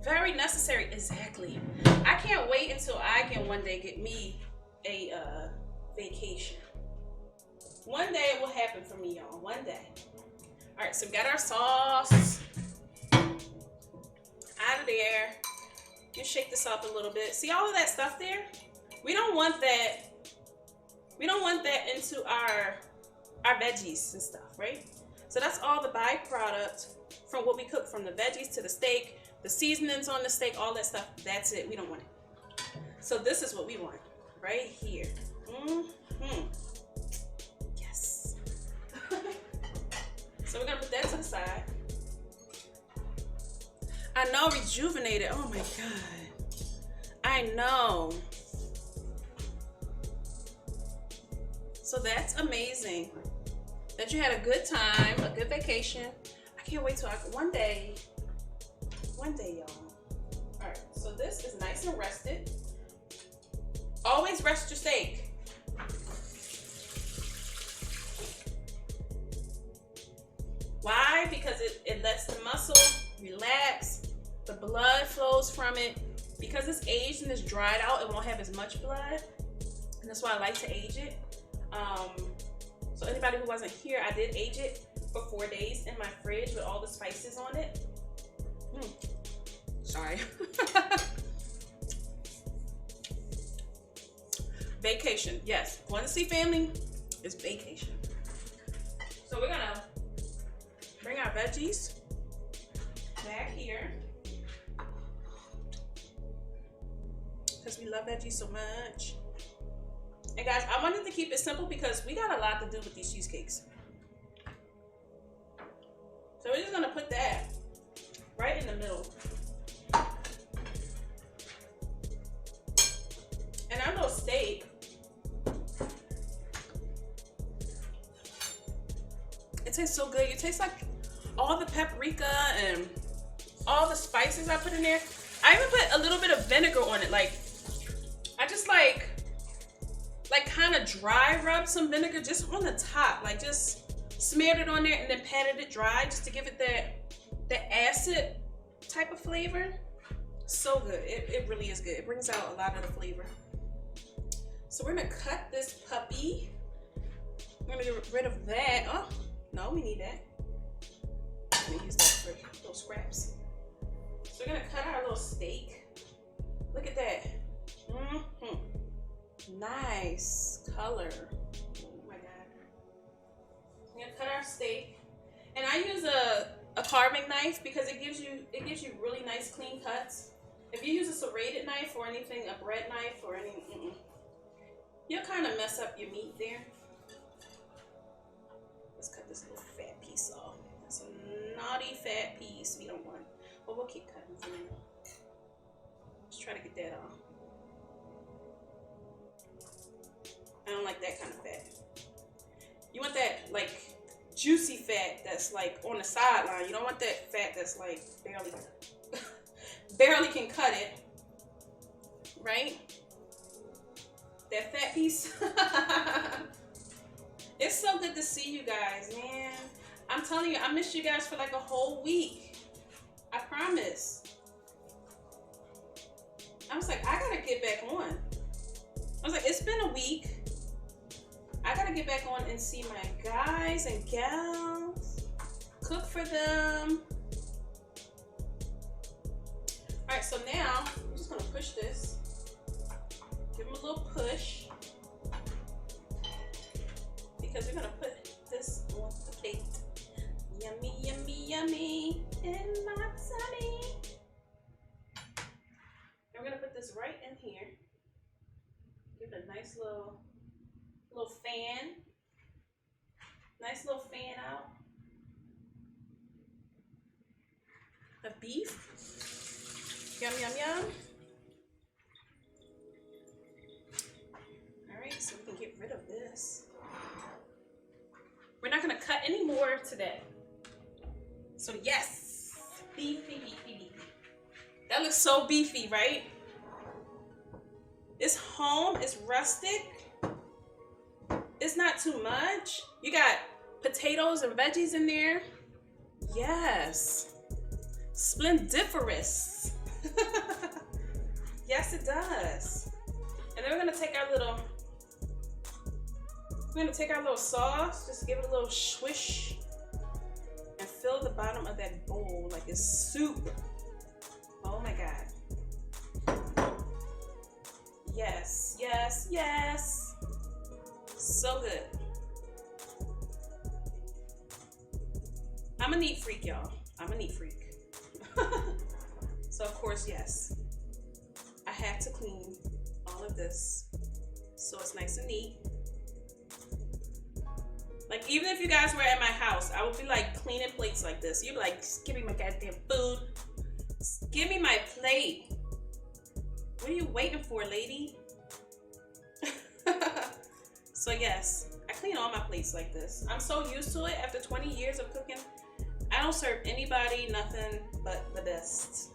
Very necessary, exactly. I can't wait until I can one day get me a vacation. One day it will happen for me, y'all. One day. All right, so we got our sauce out of there. You shake this up a little bit. See all of that stuff there? We don't want that. We don't want that into our veggies and stuff, right? So that's all the byproduct from what we cook, from the veggies to the steak, the seasonings on the steak, all that stuff. That's it. We don't want it. So this is what we want right here. Yes. So we're gonna put that to the side. I know, rejuvenated. Oh my God. I know. So that's amazing. That you had a good time, a good vacation. I can't wait till one day, y'all. All right, so this is nice and rested. Always rest your steak. Why? Because it lets the muscle relax. The blood flows from it. Because it's aged and it's dried out, it won't have as much blood. And that's why I like to age it. So anybody who wasn't here, I did age it for 4 days in my fridge with all the spices on it. Sorry. Vacation, yes. Going to see family is vacation. So we're gonna bring our veggies back here because we love veggies so much. And guys, I wanted to keep it simple because we got a lot to do with these cheesecakes. So we're just gonna put that right in the middle. And our little steak, it tastes so good. It tastes like all the paprika and all the spices I put in there. I even put a little bit of vinegar on it. Like, I just like kind of dry rub some vinegar just on the top. Like, just smeared it on there and then patted it dry just to give it that acid type of flavor. So good. It really is good. It brings out a lot of the flavor. So we're gonna cut this puppy. We're gonna get rid of that. Oh, no, we need that. I'm gonna use that for those scraps. So we're gonna cut our little steak. Look at that. Nice color. Oh my God. We're gonna cut our steak. And I use a carving knife because it gives you really nice clean cuts. If you use a serrated knife or anything, a bread knife or anything, you'll kind of mess up your meat there. Let's cut this little fat piece off. That's a naughty fat piece we don't want. But we'll keep cutting for now. Just try to get that off. I don't like that kind of fat. You want that like juicy fat that's like on the sideline. You don't want that fat that's like barely can cut it. Right? That fat piece. It's so good to see you guys, man. I'm telling you, I missed you guys for like a whole week. I promise. I was like, I gotta get back on. I was like, it's been a week. I gotta get back on and see my guys and gals. Cook for them. Alright, so now I'm just gonna push this. Give them a little push. Because we're gonna put this on the plate. Yummy, yummy, yummy. In my tummy. And we're gonna put this right in here. Give it a nice little fan. Nice little fan out of beef. Yum, yum, yum. All right, so we can get rid of this. We're not gonna cut any more today. So yes, beef. That looks so beefy, right? It's home, it's rustic. It's not too much. You got potatoes and veggies in there. Yes. Splendiferous. Yes, it does. And then we're gonna take our little sauce, just give it a little swish and fill the bottom of that bowl like it's soup. Oh my God. Yes, yes, yes. So good. I'm a neat freak, y'all. I'm a neat freak. So of course, yes, I had to clean all of this so it's nice and neat. Like, even if you guys were at my house, I would be like cleaning plates like this. You'd be like, give me my goddamn food. Give me my plate. What are you waiting for, lady? So yes, I clean all my plates like this. I'm so used to it after 20 years of cooking. I don't serve anybody nothing but the best.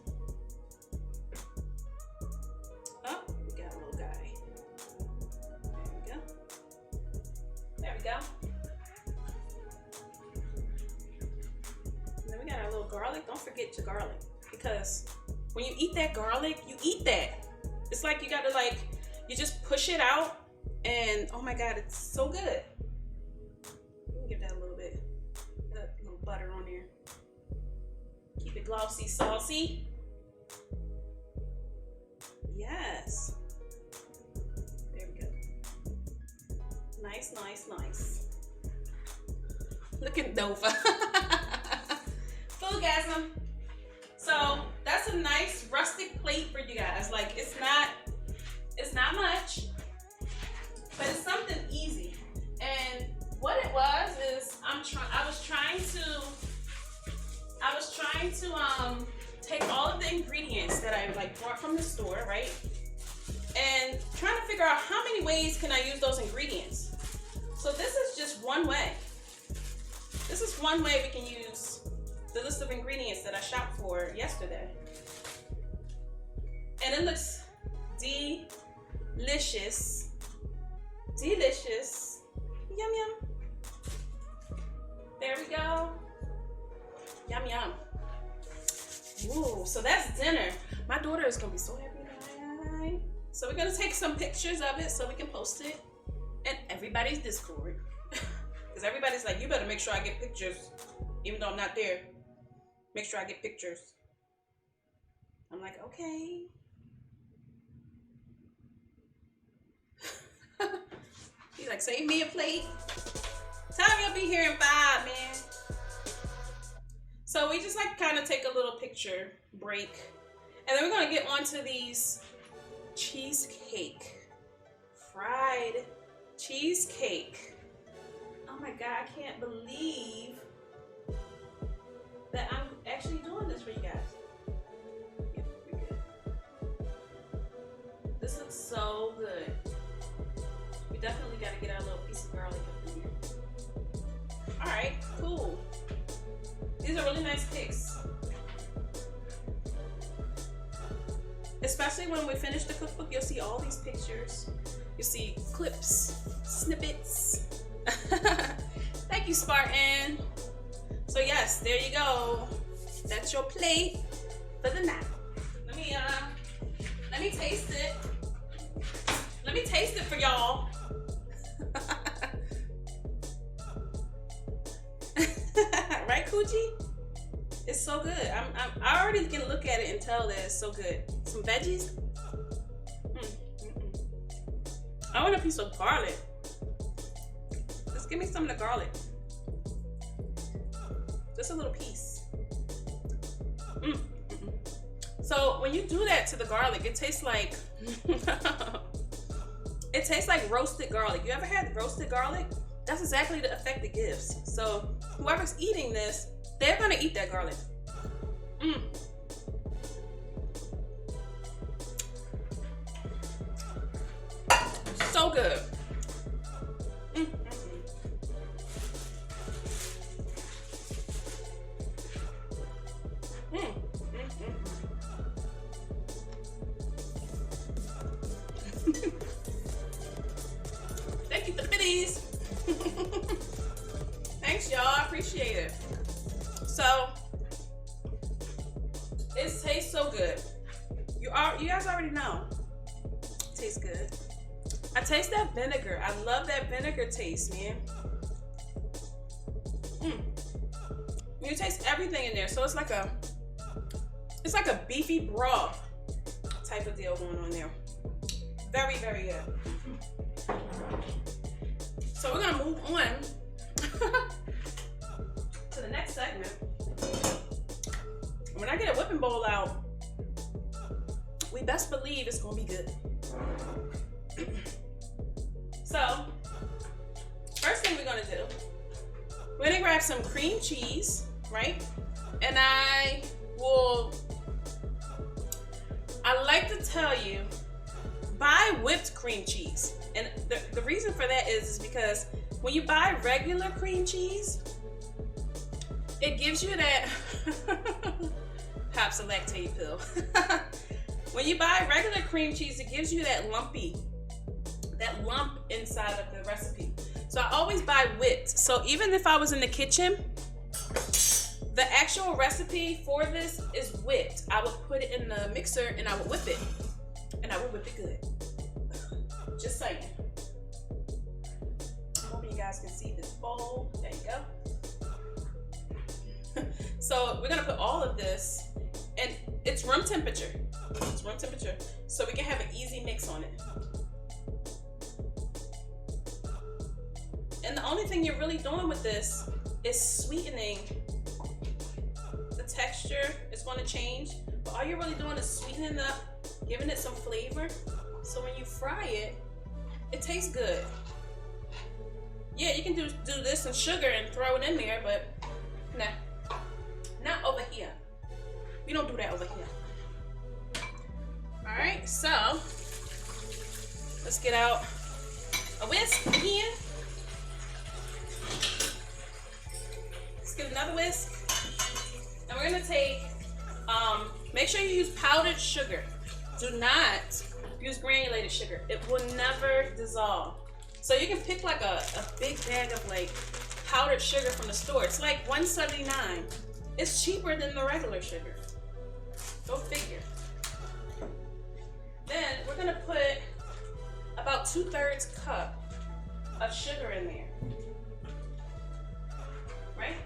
Oh, we got a little guy. There we go. There we go. And then we got our little garlic. Don't forget your garlic, because when you eat that garlic, you eat that. It's like you gotta you just push it out, and oh my God, it's so good. Let me give that a little bit, a little butter on there. Keep it glossy, saucy. Yes. There we go. Nice, nice, nice. Looking Nova. Foodgasm. So that's a nice rustic plate for you guys. Like, it's not much, but it's something easy. And what it was is I was trying to take all of the ingredients that I brought from the store, right? And trying to figure out how many ways can I use those ingredients. So this is just one way. This is one way we can use the list of ingredients that I shopped for yesterday. And it looks delicious. Delicious. Yum, yum. There we go. Yum, yum. Ooh, so that's dinner. My daughter is gonna be so happy tonight. So we're gonna take some pictures of it so we can post it in everybody's Discord. Because everybody's like, you better make sure I get pictures, even though I'm not there. Make sure I get pictures. I'm like, okay. He's like, save me a plate. Tell him you'll be here in 5, man. So we just kind of take a little picture break. And then we're going to get onto these cheesecake. Fried cheesecake. Oh my God, I can't believe that I'm actually doing this for you guys. Yeah, pretty good. This looks so good. We definitely got to get our little piece of garlic up in here. Alright, cool. These are really nice pics. Especially when we finish the cookbook, you'll see all these pictures. You'll see clips, snippets. Thank you, Spartan. So yes, there you go. That's your plate for the night. Let me taste it. Let me taste it for y'all. Right, Coochie? It's so good. I already can look at it and tell that it's so good. Some veggies. I want a piece of garlic. Just give me some of the garlic. Just a little piece. So when you do that to the garlic, it tastes like it tastes like roasted garlic. You ever had roasted garlic? That's exactly the effect it gives. So whoever's eating this, they're gonna eat that garlic. So good. appreciate it. So it tastes so good. You guys already know. It tastes good. I taste that vinegar. I love that vinegar taste, man. You taste everything in there. So it's like a beefy broth type of deal going on there. Very, very good. So we're gonna move on to the next segment. When I get a whipping bowl out, we best believe it's gonna be good. So, first thing we're gonna do, we're gonna grab some cream cheese, right? And I like to tell you, buy whipped cream cheese. And the reason for that is because when you buy regular cream cheese, it gives you that pops a lactate pill. When you buy regular cream cheese, it gives you that lump inside of the recipe. So I always buy whipped. So even if I was in the kitchen, the actual recipe for this is whipped. I would put it in the mixer and I would whip it. And I would whip it good. Just saying. I hope you guys can see this bowl. There you go. So we're gonna put all of this, and it's room temperature. It's room temperature. So we can have an easy mix on it. And the only thing you're really doing with this is sweetening. The texture is going to change, but all you're really doing is sweetening it up, giving it some flavor. So when you fry it, it tastes good. Yeah, you can do this and sugar and throw it in there, but nah, not over here. We don't do that over here. All right, so let's get out a whisk again. Let's get another whisk. And we're gonna take, make sure you use powdered sugar. Do not use granulated sugar. It will never dissolve. So you can pick like a big bag of like powdered sugar from the store. It's like $1.79. It's cheaper than the regular sugar. Go figure. Then we're gonna put about 2/3 cup of sugar in there. Right?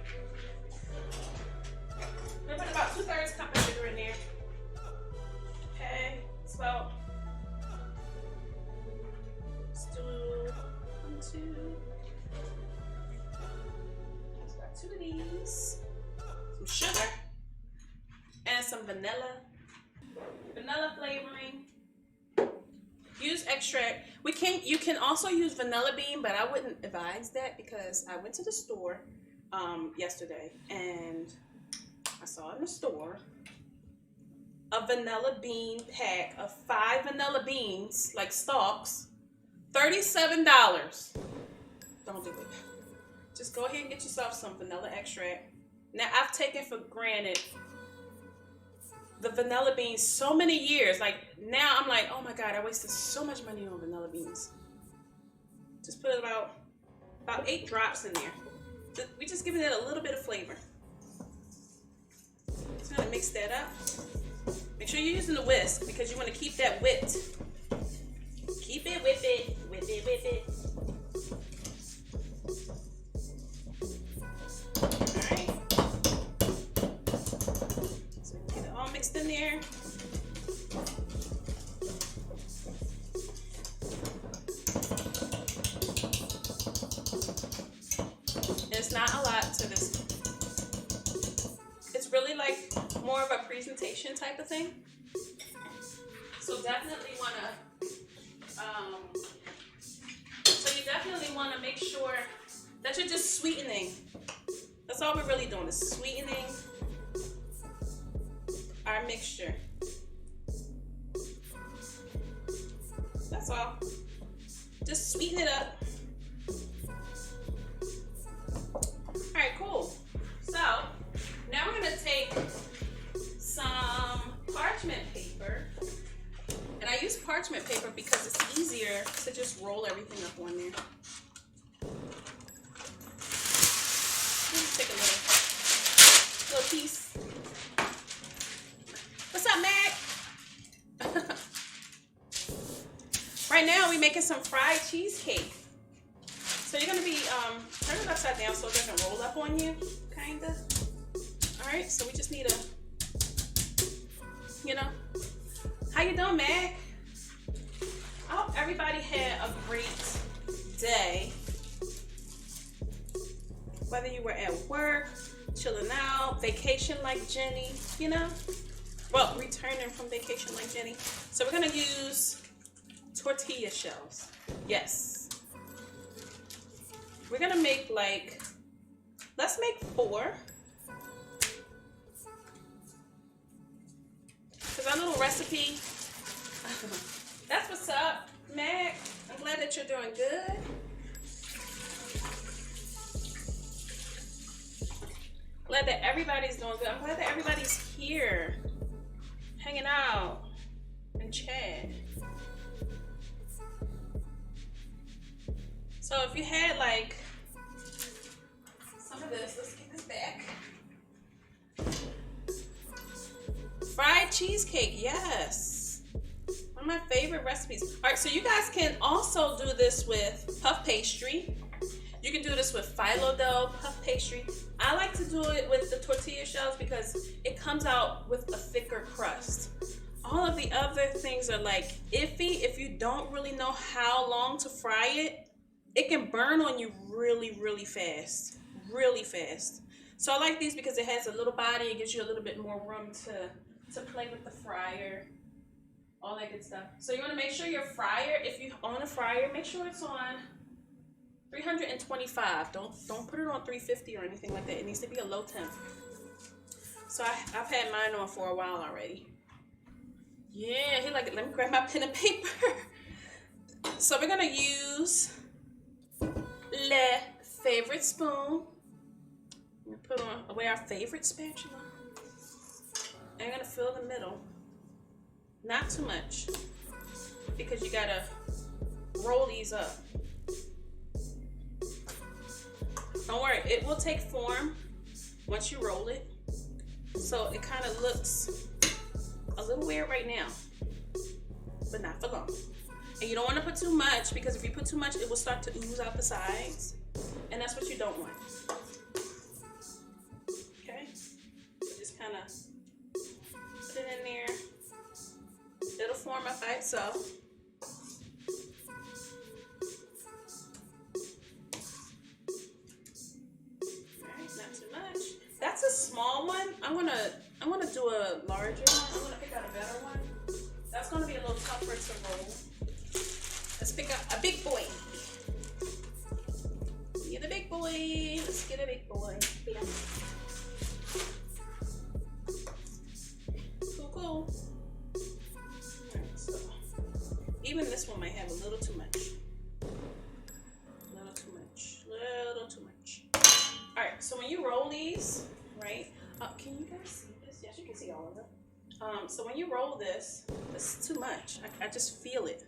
I'm gonna put about 2/3 cup of sugar in there. Okay, so let's do 1, 2. Let's got 2 of these. Some sugar and some vanilla flavoring. Use extract. You can also use vanilla bean, but I wouldn't advise that because I went to the store yesterday and I saw in the store a vanilla bean pack of 5 vanilla beans, like stalks, $37. Don't do it. Just go ahead and get yourself some vanilla extract. Now, I've taken for granted the vanilla beans so many years. Like, now I'm like, oh my God, I wasted so much money on vanilla beans. Just put about 8 drops in there. We just giving it a little bit of flavor. Just gonna mix that up. Make sure you're using the whisk because you want to keep that whipped. Keep it, whip it, whip it, whip it. Alright. So get it all mixed in there. It's not a lot to this. It's really like more of a presentation type of thing. So definitely want to make sure that you're just sweetening. That's all we're really doing is sweetening our mixture. That's all. Just sweeten it up. All right, cool. So now we're gonna take some parchment paper, and I use parchment paper because it's easier to just roll everything up on there. Take a little piece. What's up, Mac? Right now, we're making some fried cheesecake. So you're gonna be turn it upside down so it doesn't roll up on you, kinda. All right, so we just need a, you know. How you doing, Mac? I hope everybody had a great day. Whether you were at work, chilling out, vacation like Jenny, you know? Well, returning from vacation like Jenny. So we're gonna use tortilla shells. Yes. We're gonna make like, let's make 4. Because our little recipe, that's what's up, Mac. I'm glad that you're doing good. Glad that everybody's doing good. I'm glad that everybody's here, hanging out and chat. So if you had like some of this, let's get this back. Fried cheesecake, yes. One of my favorite recipes. All right, so you guys can also do this with puff pastry. You can do this with phyllo dough, puff pastry. I like to do it with the tortilla shells because it comes out with a thicker crust. All of the other things are like iffy. If you don't really know how long to fry it, it can burn on you really, really fast. Really fast. So I like these because it has a little body. It gives you a little bit more room to play with the fryer. All that good stuff. So you want to make sure your fryer, if you own a fryer, make sure it's on 325. Don't put it on 350 or anything like that. It needs to be a low temp. So I've had mine on for a while already. Yeah, he like it. Let me grab my pen and paper. So we're gonna use le favorite spoon. I'm gonna put away our favorite spatula. And I'm gonna fill the middle. Not too much, because you gotta roll these up. Don't worry, it will take form once you roll it. So it kind of looks a little weird right now, but not for long. And you don't want to put too much, because if you put too much, it will start to ooze out the sides, and that's what you don't want. Okay, so just kind of put it in there. It'll form up by itself. That's a small one. I'm gonna do a larger one. I'm gonna pick out a better one. That's gonna be a little tougher to roll. Let's pick out a big boy. Get a big boy. Let's get a big boy. Yeah. Cool. Alright, so even this one might have a little too much. Little too much. Alright, so when you roll these, right? Can you guys see this? Yes, you can see all of it. So when you roll this is too much. I just feel it.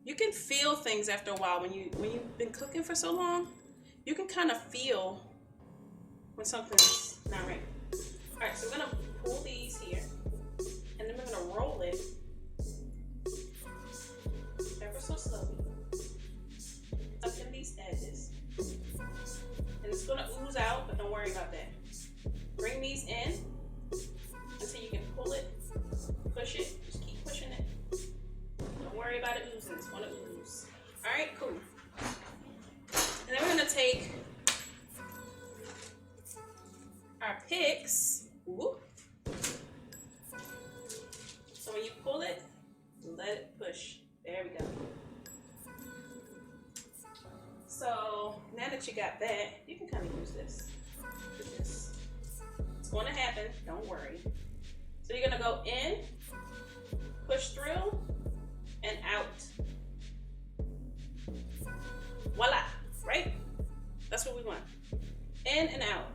You can feel things after a while when you've been cooking for so long. You can kind of feel when something's not right. Alright, so we're gonna pull these here, and then we're gonna roll it ever so slowly up in these edges. And it's gonna ooze out, but don't worry about that. Bring these in until you can pull it, push it, just keep pushing it. Don't worry about it oozing, it's gonna ooze. All right, cool. And then we're gonna take our picks. Whoop. So when you pull it, let it push. There we go. So now that you got that, you can kind of use this. It's going to happen, don't worry. So you're going to go in, push through, and out. Voila, right? That's what we want. In and out.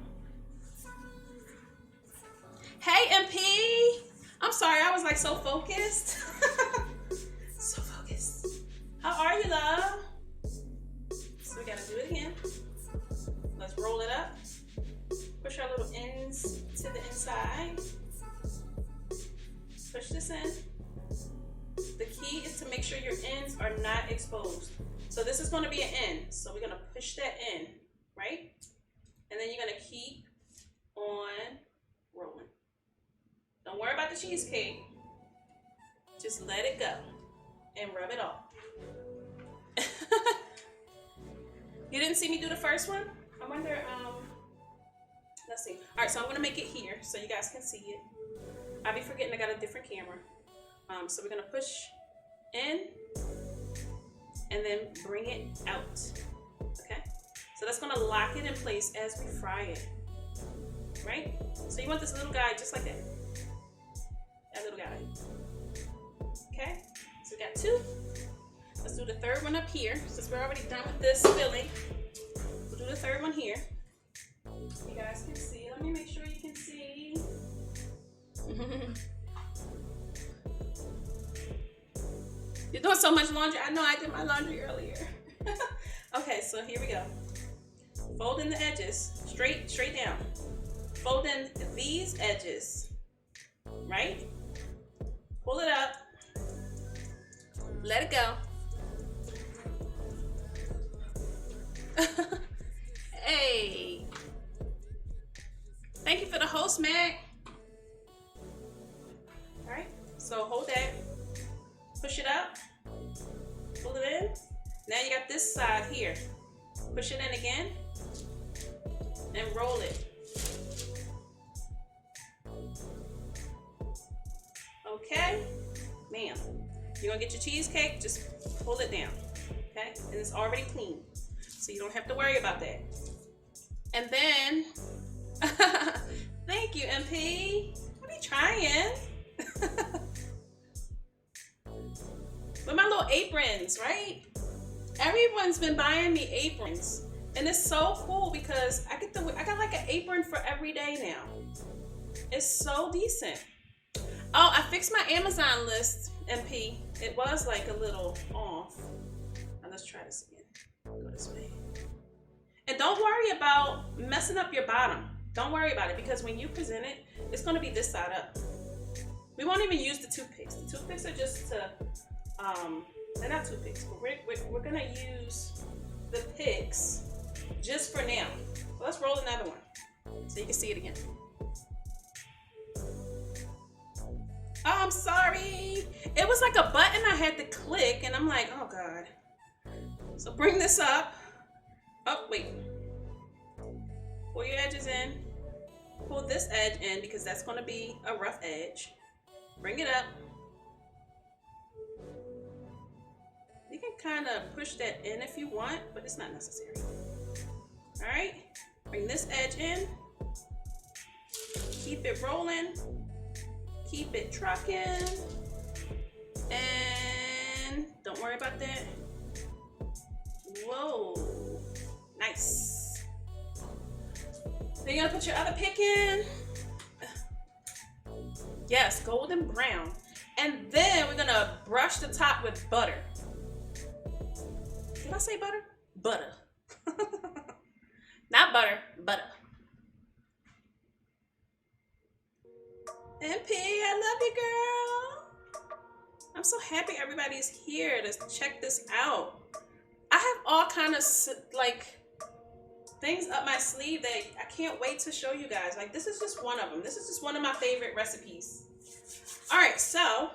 Hey, MP! I'm sorry, I was like so focused. So focused. How are you, love? So we gotta do it again. Let's roll it up. exposed. So this is going to be an N. So we're going to push that in, right? And then you're going to keep on rolling. Don't worry about the cheesecake. Just let it go and rub it off. You didn't see me do the first one? I wonder, let's see. All right, so I'm going to make it here so you guys can see it. I'll be forgetting I got a different camera. So we're going to push in and then bring it out. Okay? So that's going to lock it in place as we fry it. Right? So you want this little guy just like that. That little guy. Okay? So we got 2. Let's do the third one up here. Since we're already done with this filling, we'll do the third one here. You guys can see. Let me make sure you can see. You're doing so much laundry. I know I did my laundry earlier. Okay, so here we go. Fold in the edges, straight down. Fold in these edges, right? Pull it up. Let it go. Hey. Thank you for the host, Mac. All right, so hold that. Push it up. Pull it in. Now you got this side here. Push it in again. And roll it. Okay? Ma'am. You're gonna get your cheesecake, just pull it down. Okay? And it's already clean. So you don't have to worry about that. And then, thank you, MP. What are you trying? With my little aprons, right? Everyone's been buying me aprons. And it's so cool because I got like an apron for every day now. It's so decent. Oh, I fixed my Amazon list, MP. It was like a little off. Now let's try this again. Go this way. And don't worry about messing up your bottom. Don't worry about it because when you present it, it's going to be this side up. We won't even use the toothpicks. The toothpicks are just to, they're not toothpicks, but we're going to use the picks just for now. So let's roll another one so you can see it again. Oh, I'm sorry. It was like a button I had to click and I'm like, oh God. So bring this up. Oh, wait. Pull your edges in. Pull this edge in because that's going to be a rough edge. Bring it up. You can kind of push that in if you want, but it's not necessary. All right. Bring this edge in. Keep it rolling. Keep it trucking. And don't worry about that. Whoa. Nice. Then you're gonna put your other pick in. Yes, golden brown. And then we're gonna brush the top with butter. Did I say butter? Butter. Not butter, butter. MP, I love you, girl. I'm so happy everybody's here to check this out. I have all kind of like things up my sleeve that I can't wait to show you guys. Like this is just one of them. This is just one of my favorite recipes. All right, so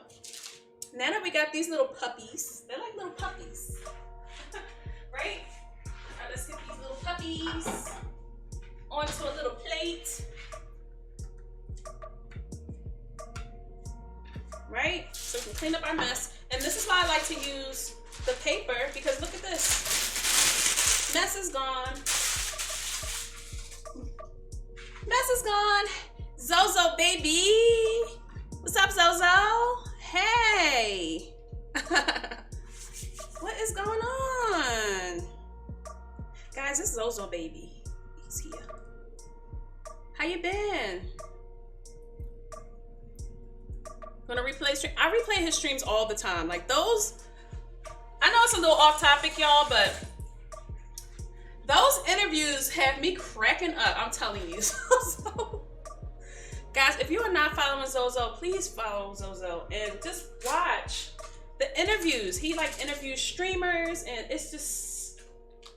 now that we got these little puppies, they're like little puppies, right? All right, let's get these little puppies onto a little plate. Right? So we can clean up our mess. And this is why I like to use the paper because look at this. Mess is gone. Mess is gone. Zozo, baby. What's up, Zozo? Hey. What is going on? Guys, this is Zozo, baby. He's here. How you been? Gonna replay stream. I replay his streams all the time. Like those, I know it's a little off topic, y'all, but those interviews have me cracking up. I'm telling you. So, guys, if you are not following Zozo, please follow Zozo and just watch The interviews, he like interviews streamers, and it's just,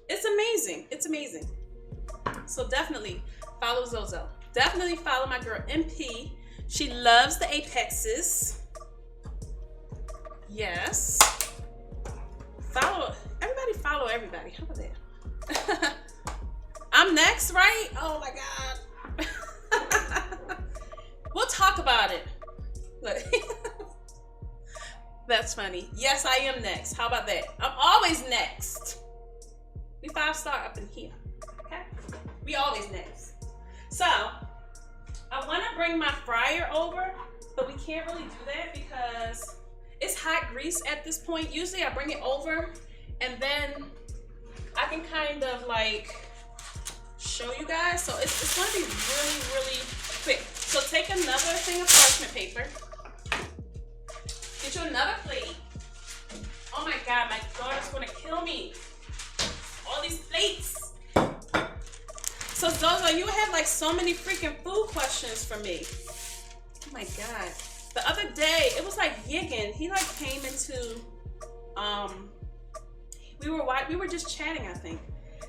it's amazing. It's amazing. So definitely follow Zozo. Definitely follow my girl MP. She loves the apexes. Yes. Follow everybody. Follow everybody. How about that? I'm next, right? Oh my God. We'll talk about it. Look. That's funny. Yes, I am next. How about that? I'm always next. We 5-star up in here. Okay? We always next. So, I want to bring my fryer over, but we can't really do that because it's hot grease at this point. Usually I bring it over and then I can kind of like show you guys. So it's going to be really, really quick. So take another thing of parchment paper. Get you another plate. Oh my God, my daughter's gonna kill me. All these plates. So Zozo, you have like so many freaking food questions for me. Oh my God. The other day, it was like Yiggin. He like came into, we were just chatting, I think.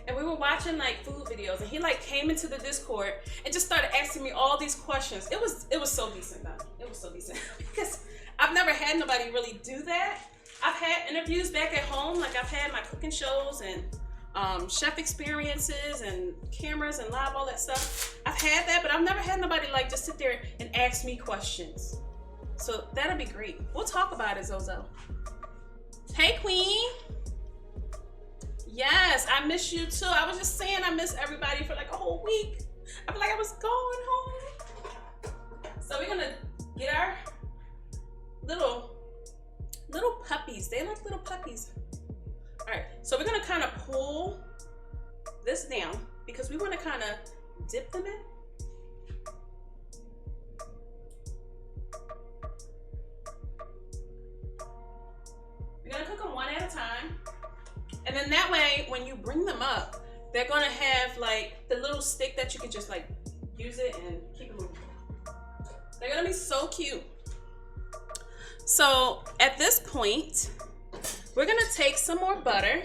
And we were watching like food videos, and he like came into the Discord and just started asking me all these questions. It was so decent though. It was so decent because I've never had nobody really do that. I've had interviews back at home, like I've had my cooking shows and chef experiences and cameras and live, all that stuff. I've had that, but I've never had nobody like just sit there and ask me questions. So that'll be great. We'll talk about it, Zozo. Hey, Queen. Yes, I miss you too. I was just saying I miss everybody for like a whole week. I feel like I was going home. So we're gonna get our little puppies. They like little puppies. All right, so we're gonna kind of pull this down because we want to kind of dip them in. We're gonna cook them one at a time. And then that way, when you bring them up, they're gonna have like the little stick that you can just like use it and keep it moving. They're gonna be so cute. So at this point, we're gonna take some more butter,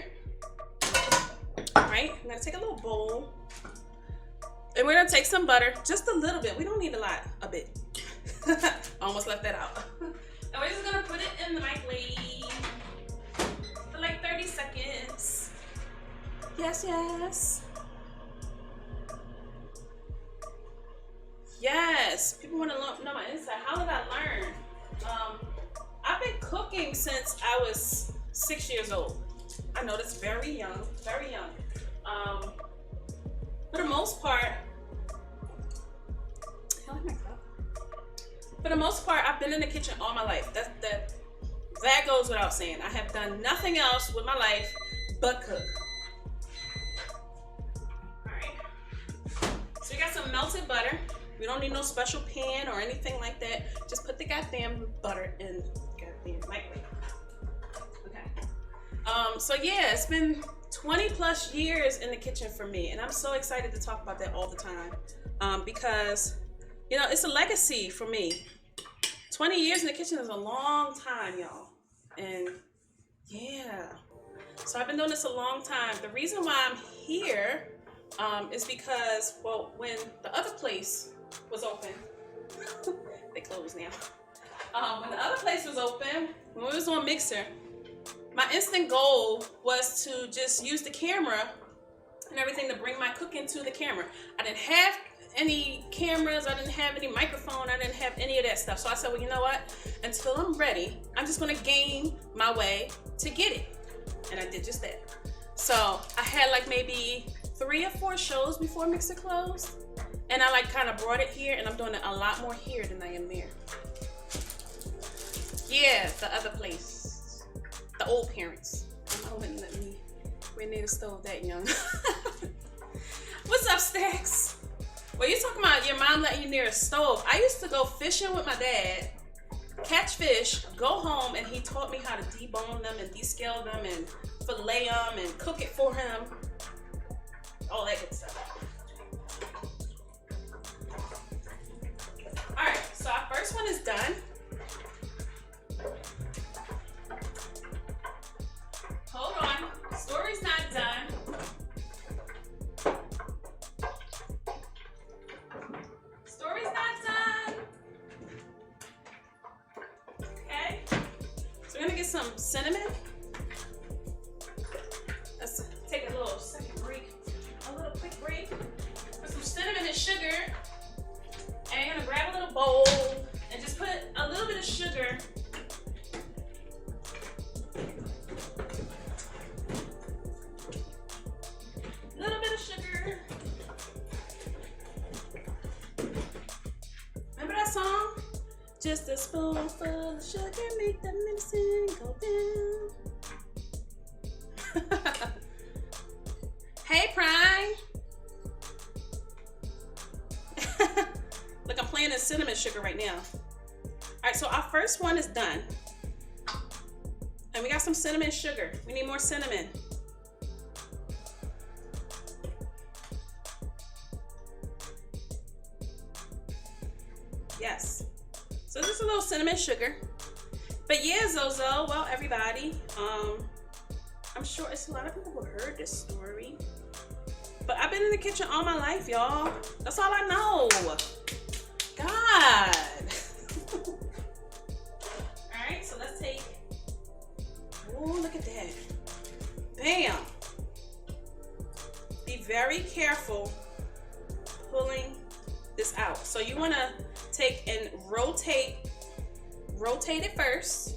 right? I'm gonna take a little bowl, and we're gonna take some butter, just a little bit. We don't need a lot, a bit. Almost left that out. And we're just gonna put it in the microwave for like 30 seconds. Yes, yes. Yes, people wanna know my insight. How did I learn? I've been cooking since I was 6 years old. I know that's very young, very young. For the most part, I've been in the kitchen all my life. That goes without saying. I have done nothing else with my life but cook. All right. So we got some melted butter. We don't need no special pan or anything like that. Just put the goddamn butter in the goddamn microwave. Okay. So yeah, it's been 20 plus years in the kitchen for me, and I'm so excited to talk about that all the time because, you know, it's a legacy for me. 20 years in the kitchen is a long time, y'all. And yeah, so I've been doing this a long time. The reason why I'm here is because, well, when the other place was open, they closed now. When the other place was open, when we was on Mixer, my instant goal was to just use the camera and everything to bring my cooking to the camera. I didn't have any cameras, I didn't have any microphone, I didn't have any of that stuff. So I said, well, you know what? Until I'm ready, I'm just gonna game my way to get it. And I did just that. So I had like maybe 3 or 4 shows before Mixer closed. And I like kind of brought it here, and I'm doing it a lot more here than I am there. Yeah, the other place. The old parents. I wouldn't let me rename the stove that young. What's up, Stacks? Well, you're talking about your mom letting you near a stove. I used to go fishing with my dad, catch fish, go home, and he taught me how to debone them and descale them and fillet them and cook it for him. All that good stuff. All right, so our first one is done. cinnamon. Let's take a little second break, a little quick break. Put some cinnamon and sugar. And you're gonna grab a little bowl and just put a little bit of sugar. A little bit of sugar. Remember that song? Just a spoonful of sugar make the medicine go down. Hey, Prime. Look, I'm playing in cinnamon sugar right now. All right, so our first one is done. And we got some cinnamon sugar. We need more cinnamon. Yes. So just a little cinnamon sugar. But yeah, Zozo, well, everybody, I'm sure it's a lot of people who heard this story. But I've been in the kitchen all my life, y'all. That's all I know. God. All right, so let's take, oh, look at that. Bam. Be very careful pulling this out. So you want to take and rotate it first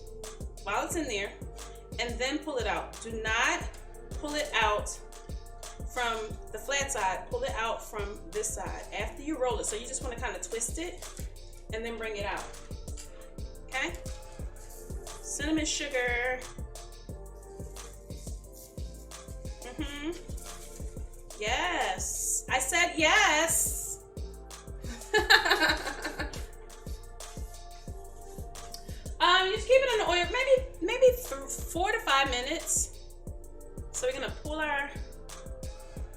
while it's in there, and then pull it out. Do not pull it out from the flat side, pull it out from this side after you roll it. So you just want to kind of twist it and then bring it out. Okay? Cinnamon sugar. Yes. I said yes. Just keep it in the oil, maybe 4 to 5 minutes. So we're gonna pull our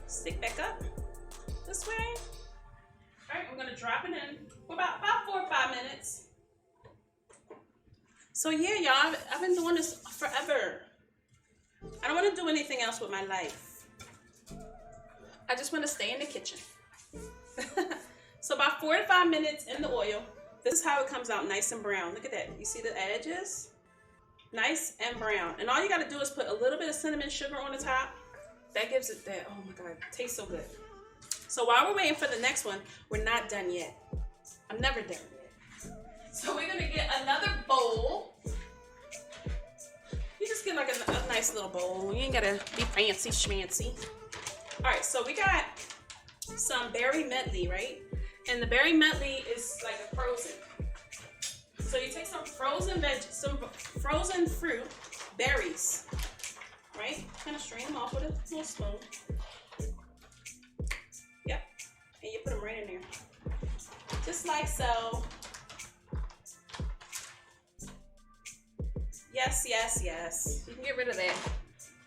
stick back up this way. All right, we're gonna drop it in for about 4 or 5 minutes. So yeah, y'all, I've been doing this forever. I don't want to do anything else with my life. I just want to stay in the kitchen. So about 4 to 5 minutes in the oil. This is how it comes out, nice and brown. Look at that. You see the edges? Nice and brown. And all you got to do is put a little bit of cinnamon sugar on the top. That gives it that, oh my God, it tastes so good. So while we're waiting for the next one, we're not done yet. I'm never done yet. So we're gonna get another bowl. You just get like a nice little bowl. You ain't gotta be fancy schmancy. All right, so we got some berry medley, right? And the berry medley is like a frozen. So you take some frozen some frozen fruit, berries, right? Kind of strain them off with a little spoon. Yep, and you put them right in there. Just like so. Yes, yes, yes. You can get rid of that.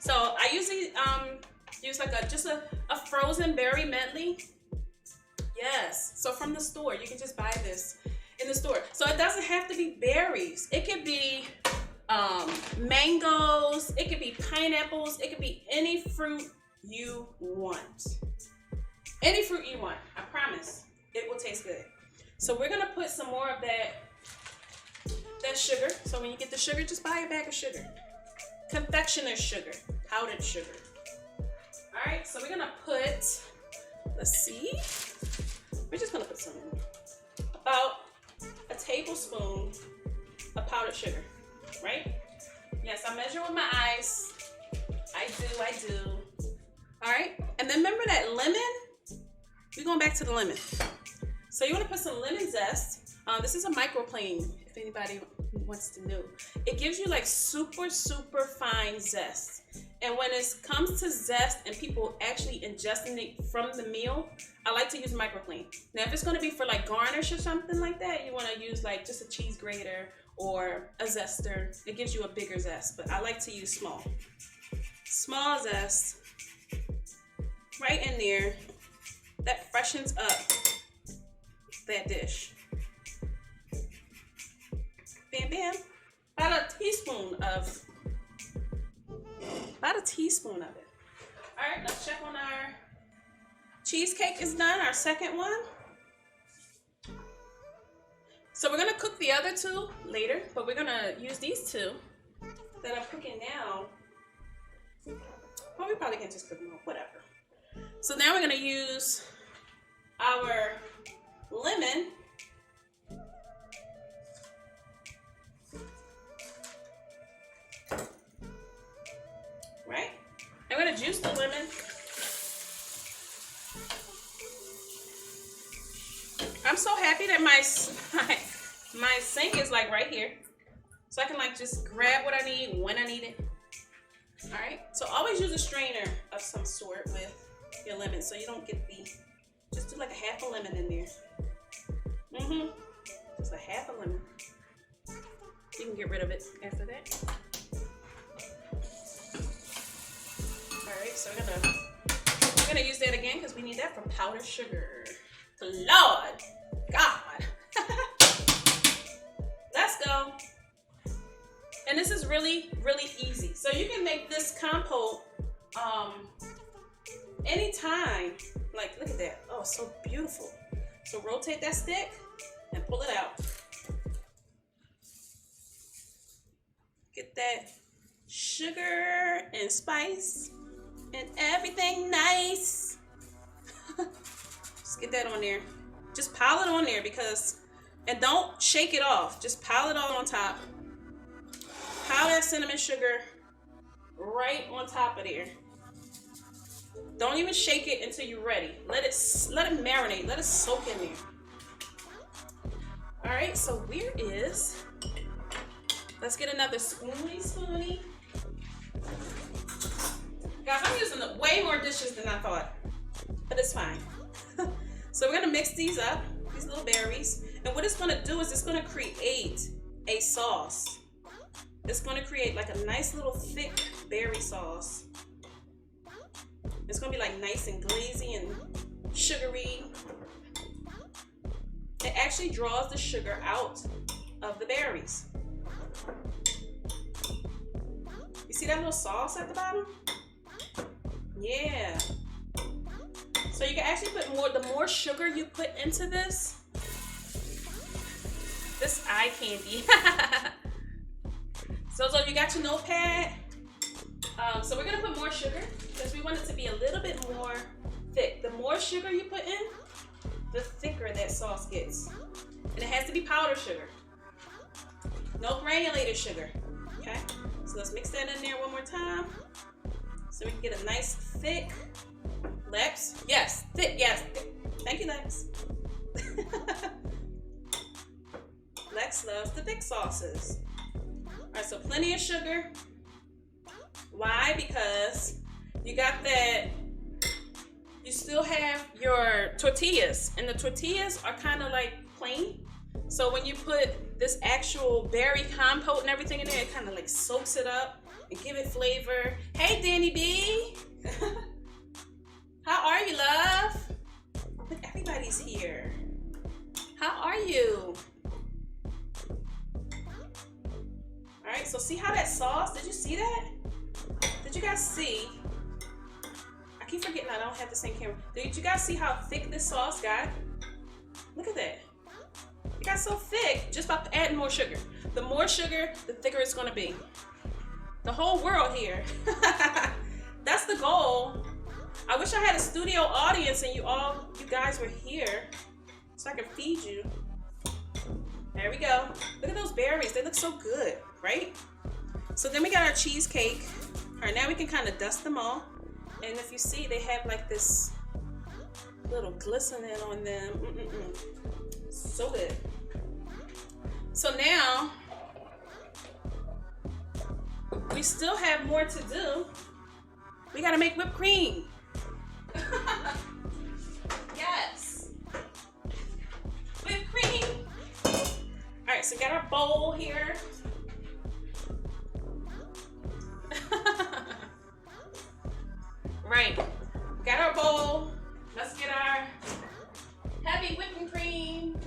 So I usually use like just a frozen berry medley. Yes. So from the store, you can just buy this in the store. So it doesn't have to be berries. It could be mangoes. It could be pineapples. It could be any fruit you want. Any fruit you want. I promise. It will taste good. So we're gonna put some more of that sugar. So when you get the sugar, just buy a bag of sugar. Confectioner's sugar, powdered sugar. All right, so we're gonna put, let's see, we're just gonna put some in. About a tablespoon of powdered sugar, right? Yes, I measure with my eyes. I do. All right, and then remember that lemon? We're going back to the lemon. So you wanna put some lemon zest. This is a microplane, if anybody wants to know. It gives you like super, super fine zest. And when it comes to zest and people actually ingesting it from the meal, I like to use microplane. Now, if it's gonna be for like garnish or something like that, you wanna use like just a cheese grater or a zester. It gives you a bigger zest, but I like to use small. Small zest, right in there. That freshens up that dish. Bam, bam. About a teaspoon of it. All right, let's check on our cheesecake is done, our second one. So we're gonna cook the other two later, but we're gonna use these two that I'm cooking now, well, we probably can just cook them all, whatever. So now we're gonna use our lemon. Right? I'm gonna juice the lemon. I'm so happy that my sink is like right here. So I can like just grab what I need when I need it. All right, so always use a strainer of some sort with your lemon so you don't get just do like a half a lemon in there. Just a half a lemon. You can get rid of it after that. All right, so we're gonna use that again because we need that for powdered sugar. Lord God. Let's go. And this is really, really easy. So you can make this compote anytime. Like, look at that. Oh, it's so beautiful. So rotate that stick and pull it out. Get that sugar and spice and everything nice. Just get that on there. Just pile it on there and don't shake it off. Just pile it all on top. Pile that cinnamon sugar right on top of there. Don't even shake it until you're ready. Let it marinate. Let it soak in there. All right, so let's get another spoony. Guys, I'm using way more dishes than I thought, but it's fine. So we're gonna mix these up, these little berries. And what it's gonna do is it's gonna create a sauce. It's gonna create like a nice little thick berry sauce. It's gonna be like nice and glazy and sugary. It actually draws the sugar out of the berries. You see that little sauce at the bottom? Yeah. So you can actually put the more sugar you put into this eye candy. So you got your notepad. So we're gonna put more sugar because we want it to be a little bit more thick. The more sugar you put in, the thicker that sauce gets. And it has to be powdered sugar. No granulated sugar. Okay? So let's mix that in there one more time. So we can get a nice thick Lex. Yes, thick, yes. Thick. Thank you, Lex. Lex loves the thick sauces. All right, so plenty of sugar. Why? Because you got that, you still have your tortillas, and the tortillas are kind of like plain. So when you put this actual berry compote and everything in there, it kind of like soaks it up and give it flavor. Hey, Danny B. How are you, love? Look, everybody's here. How are you? All right, so see how that sauce, did you see that? Did you guys see? I keep forgetting I don't have the same camera. Did you guys see how thick this sauce got? Look at that. It got so thick just by adding more sugar. The more sugar, the thicker it's gonna be. The whole world here. That's the goal. I wish I had a studio audience and you guys were here so I could feed you. There we go. Look at those berries. They look so good, right? So then we got our cheesecake. All right, now we can kind of dust them all. And if you see, they have like this little glistening on them. So good. So now, we still have more to do. We gotta make whipped cream. Yes. Whipped cream. All right, so we got our bowl here. Right, got our bowl. Let's get our heavy whipping cream.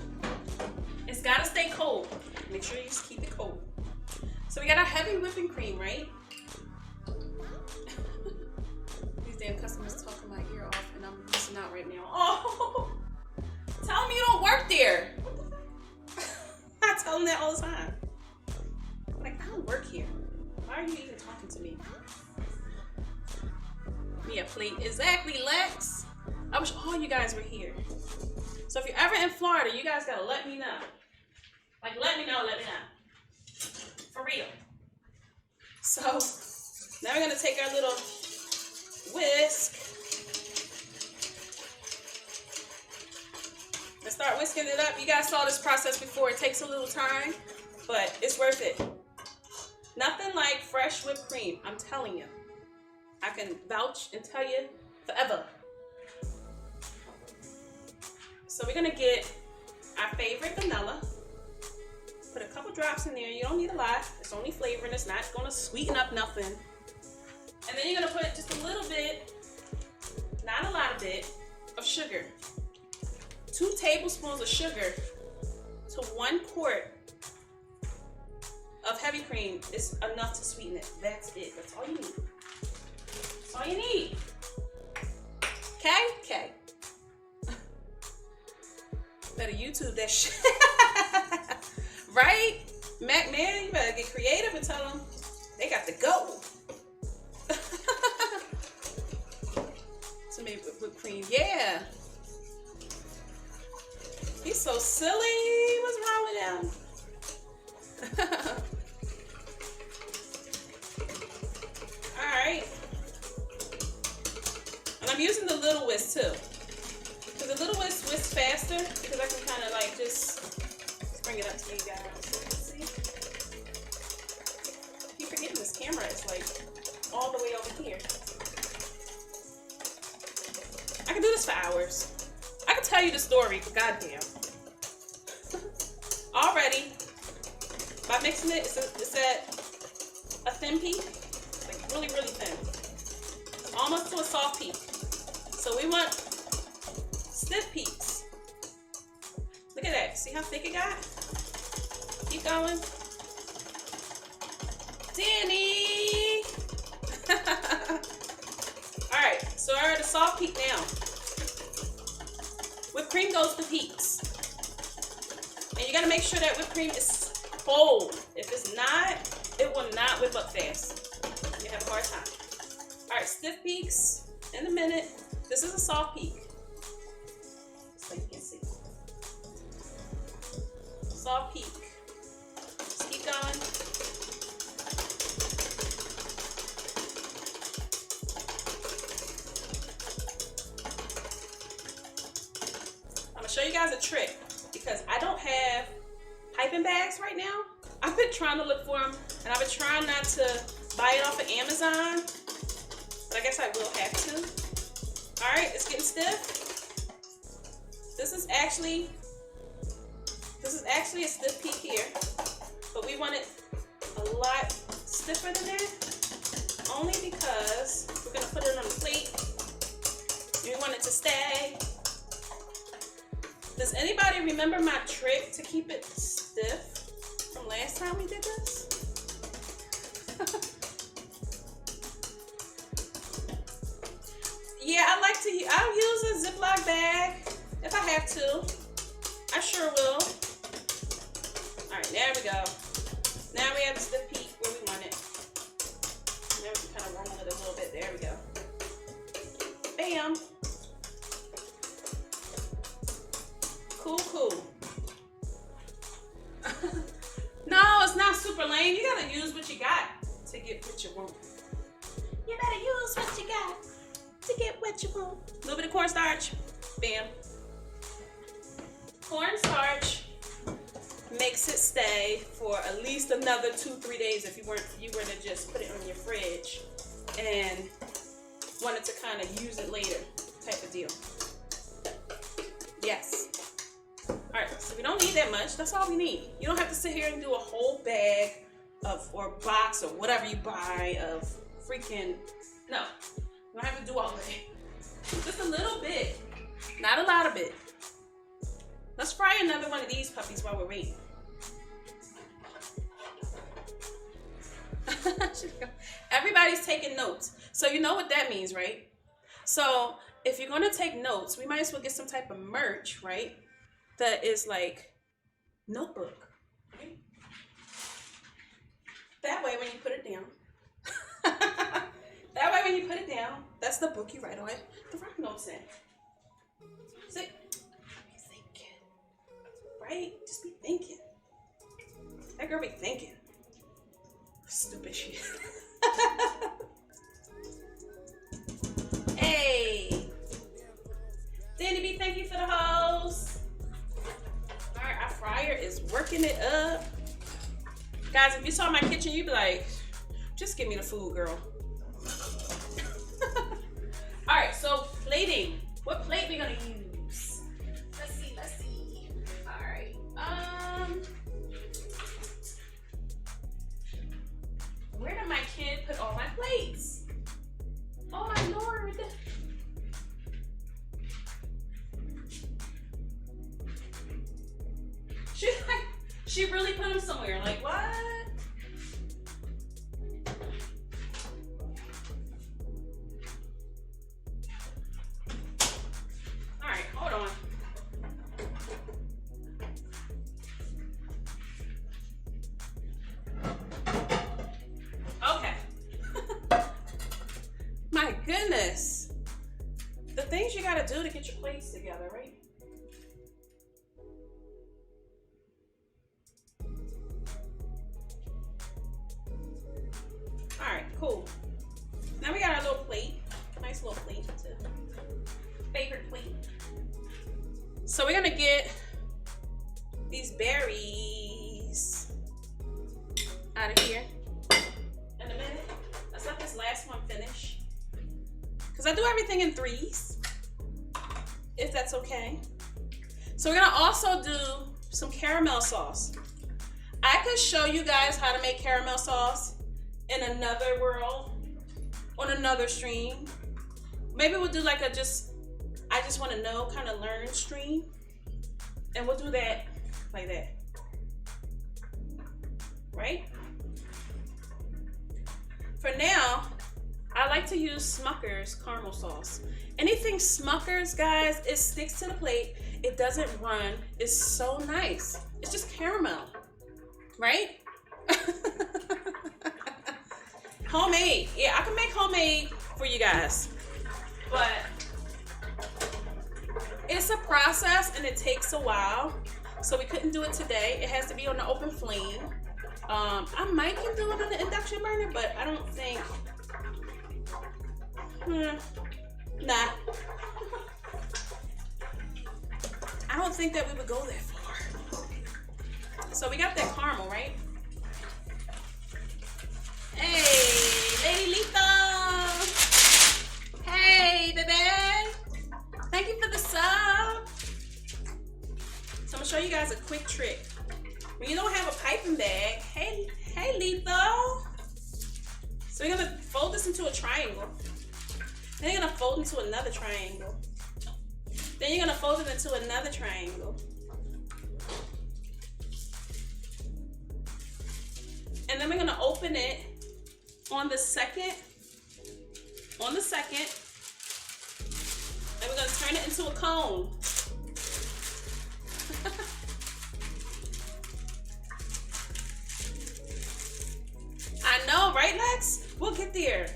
It's gotta stay cold. Make sure you just keep it cold. So we got our heavy whipping cream, right? These damn customers talking my ear off and I'm missing out right now. Oh, tell them you don't work there. I tell them that all the time. Like, I don't work here. Why are you me a plate. Exactly, Lex. I wish all you guys were here. So if you're ever in Florida, you guys gotta let me know. Like, let me know. For real. So now we're gonna take our little whisk and start whisking it up. You guys saw this process before. It takes a little time, but it's worth it. Nothing like fresh whipped cream. I'm telling you. I can vouch and tell you forever. So we're gonna get our favorite vanilla. Put a couple drops in there. You don't need a lot. It's only flavoring. It's not gonna sweeten up nothing. And then you're gonna put just a little bit, not a lot of it, of sugar. 2 tablespoons of sugar to 1 quart of heavy cream is enough to sweeten it. That's it. That's all you need. That's all you need. Okay? Better YouTube that shit. Right? Mac, man, you better get creative and tell them they got to go. So maybe whipped cream. Yeah. He's so silly. What's wrong with him? Alright. And I'm using the little whisk too. Because the little whisk whisks faster. Because I can kind of like just bring it up to you guys. See? I keep forgetting this camera is like all the way over here. I can do this for hours. I can tell you the story, goddamn. Already, by mixing it, it's at a thin peak, like really, really thin. Almost to a soft peak. So we want stiff peaks. Look at that. See how thick it got? Keep going. Danny! Alright, so we're at a soft peak now. Whipped cream goes to peaks. And you gotta make sure that whipped cream is cold. If it's not, it will not whip up fast. You have a hard time. Alright, stiff peaks in a minute. This is a soft peak. So you can see. Soft peak. Just keep going. I'm gonna show you guys a trick because I don't have piping bags right now. I've been trying to look for them and I've been trying not to buy it off of Amazon, but I guess I will have to. All right, it's getting stiff. This is actually a stiff peak here, but we want it a lot stiffer than that, only because we're gonna put it on the plate. We want it to stay. Does anybody remember my trick to keep it stiff from last time we did this? Yeah, I'll use a Ziploc bag if I have to. I sure will. All right, there we go. Now we have the stiff peak where we want it. Now we can kind of roll it a little bit. There we go. Bam. Cool. No, it's not super lame. You gotta use what you got to get what you want. You better use what you got to get what you want. A little bit of cornstarch. Bam. Cornstarch makes it stay for at least another 2-3 days if you were to just put it on your fridge and wanted to kind of use it later type of deal. Yes. Alright, so we don't need that much. That's all we need. You don't have to sit here and do a whole bag or box or whatever you buy of freaking, no. You don't have to do all of that. Just a little bit. Not a lot of it. Let's fry another one of these puppies while we're waiting. Everybody's taking notes. So you know what that means, right? So if you're going to take notes, we might as well get some type of merch, right? That is like notebook. Right? That way when you put it down, That way when you put it down, that's the book you write on. The rock notes in. See? Be thinking. Right? Just be thinking. That girl be thinking. Stupid shit. Hey. Danny B, thank you for the hose. Alright, our fryer is working it up. Guys, if you saw my kitchen, you'd be like, just give me the food, girl. Alright, so plating. What plate we gonna use? Let's see. Alright. Where did my kid put all my plates? Oh my lord. She really put them somewhere. Like, what? All right, hold on. Okay. My goodness. The things you gotta do to get your plates together, right? Alright, cool. Now we got our little plate. Nice little plate too. Favorite plate. So we're gonna get these berries out of here in a minute. Let's let this last one finish. Because I do everything in threes, if that's okay. So we're gonna also do some caramel sauce. I could show you guys how to make caramel sauce in another world, on another stream. Maybe we'll do like a I just want to know kind of learn stream. And we'll do that like that. Right? For now, I like to use Smucker's caramel sauce. Anything Smucker's, guys, it sticks to the plate. It doesn't run. It's so nice. It's just caramel, right? Homemade. Yeah, I can make homemade for you guys. But it's a process and it takes a while. So we couldn't do it today. It has to be on the open flame. I might can do it on the induction burner, but I don't think. Nah. I don't think that we would go that far. So we got that caramel, right? Hey, Lady Letha. Hey, baby. Thank you for the sub. So I'm gonna show you guys a quick trick. When you don't have a piping bag, hey Letha. So you're gonna fold this into a triangle. Then you're gonna fold into another triangle. Then you're gonna fold it into another triangle. And then we're gonna open it on the second, and we're gonna turn it into a cone. I know, right, Lex? We'll get there.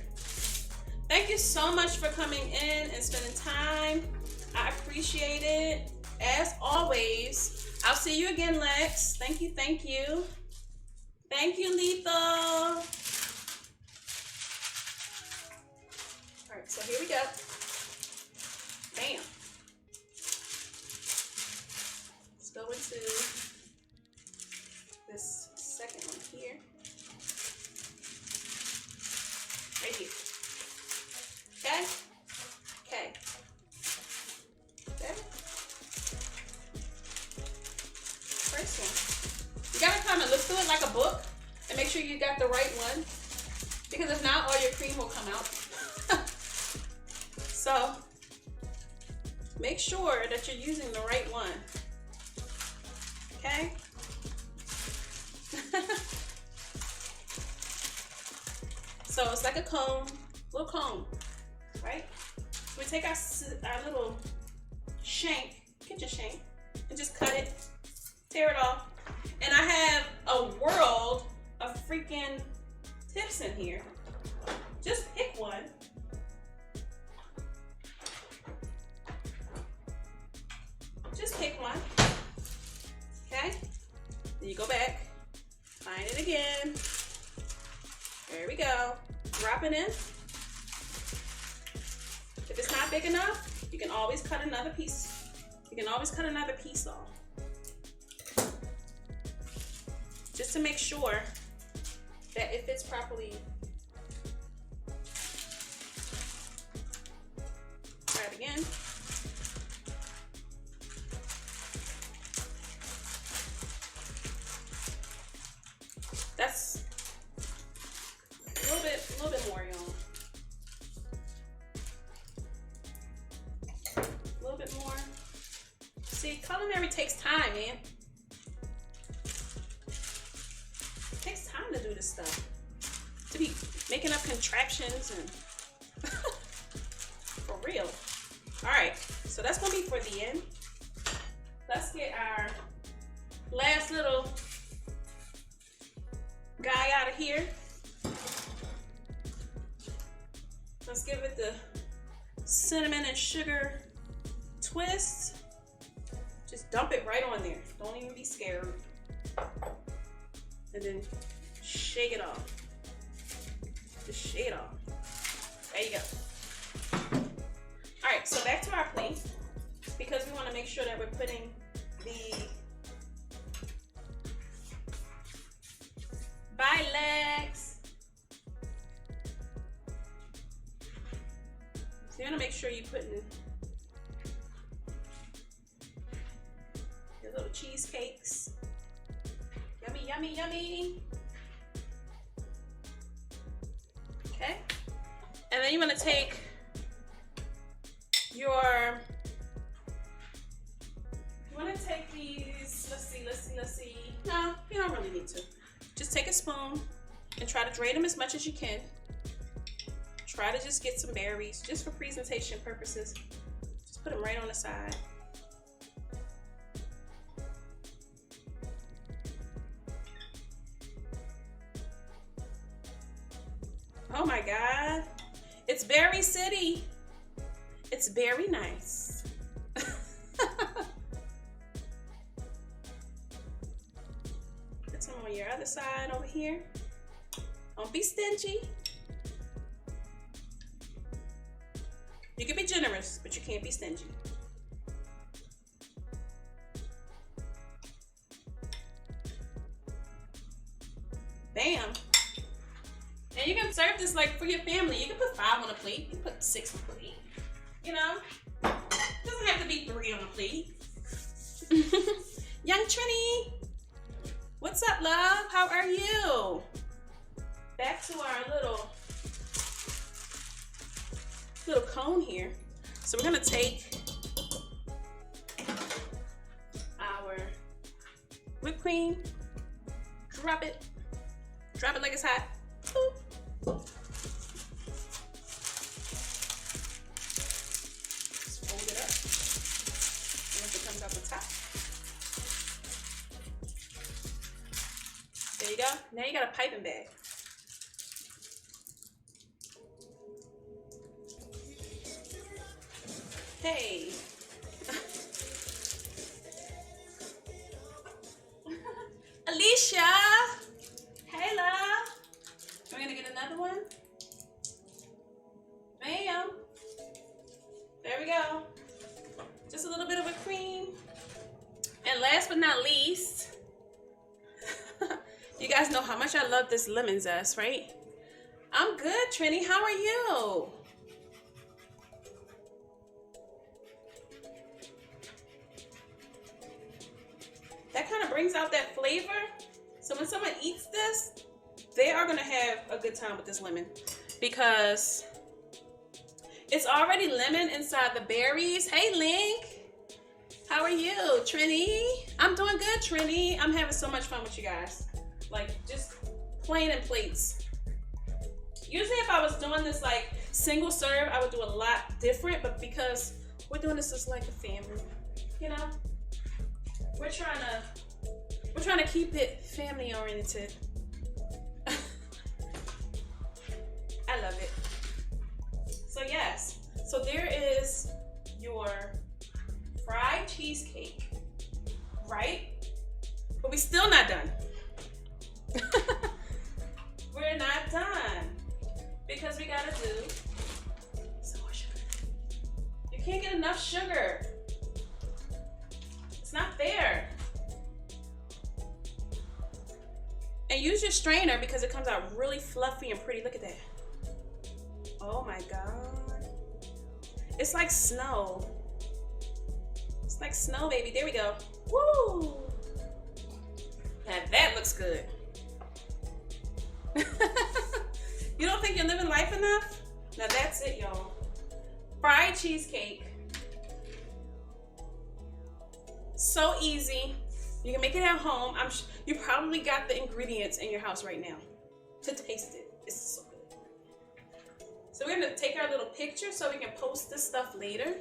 Thank you so much for coming in and spending time. I appreciate it. As always, I'll see you again, Lex. Thank you, thank you. Thank you, Letha. All right, so here we go. Bam. Let's go into this second one here. Right here. Okay? Okay. Okay. First one. You gotta kind of look through it like a book and make sure you got the right one. Because if not, all your cream will come out. So, make sure that you're using the right one. Okay? So it's like a cone, little cone, right? So we take our little shank, kitchen shank, and just cut it, tear it off. And I have a world of freaking tips in here. Just pick one. Just pick one. Okay? Then you go back, find it again. There we go. Drop it in. If it's not big enough, you can always cut another piece. You can always cut another piece off. Just to make sure that it fits properly. Try it again. That's a little bit more, y'all. A little bit more. See, culinary takes time, man. It takes time to do this stuff. To be making up contraptions and for real. All right, so that's gonna be for the end. Let's get our last little guy out of here. Let's give it the cinnamon and sugar twist. Just dump it right on there. Don't even be scared. And then shake it off. Just shake it off. There you go. All right, so back to our plate, because we want to make sure that we're putting the legs. So you want to make sure you're putting your little cheesecakes. Yummy, yummy, yummy. Okay. And then you want to take you want to take these, let's see. No, you don't really need to. Just take a spoon and try to drain them as much as you can. Try to just get some berries, just for presentation purposes. Just put them right on the side. Oh my God, it's Berry City. It's very nice. Put some on your other side over here. Don't be stingy. You can be generous, but you can't be stingy. Bam. And you can serve this like for your family. You can put 5 on a plate. You can put 6 on a plate. You know, doesn't have to be 3 on a plate. Young Trini, what's up, love? How are you? Back to our little cone here. So we're gonna take our whipped cream, drop it like it's hot. Boop. There you go. Now you got a piping bag. Hey. Alicia. Hey, love. We're gonna get another one. Bam. There we go. Just a little bit of a cream. And last but not least, you guys know how much I love this lemon zest, right? I'm good, Trini. How are you? That kind of brings out that flavor. So when someone eats this, they are going to have a good time with this lemon, because it's already lemon inside the berries. Hey, Link. How are you, Trini? I'm doing good, Trini. I'm having so much fun with you guys. Like, just playing in plates. Usually if I was doing this like single serve, I would do a lot different, but because we're doing this as like a family, you know? We're trying to keep it family oriented. I love it. So yes, so there is your fried cheesecake, right? But we still not done. We're not done because we gotta do some more sugar. You can't get enough sugar. It's not fair. And use your strainer because it comes out really fluffy and pretty. Look at that. Oh my God. It's like snow. It's like snow, baby. There we go. Woo! Now that looks good. You don't think you're living life enough? Now that's it, y'all. Fried cheesecake. So easy. You can make it at home. You probably got the ingredients in your house right now to taste it. It's so good. So we're gonna take our little picture so we can post this stuff later.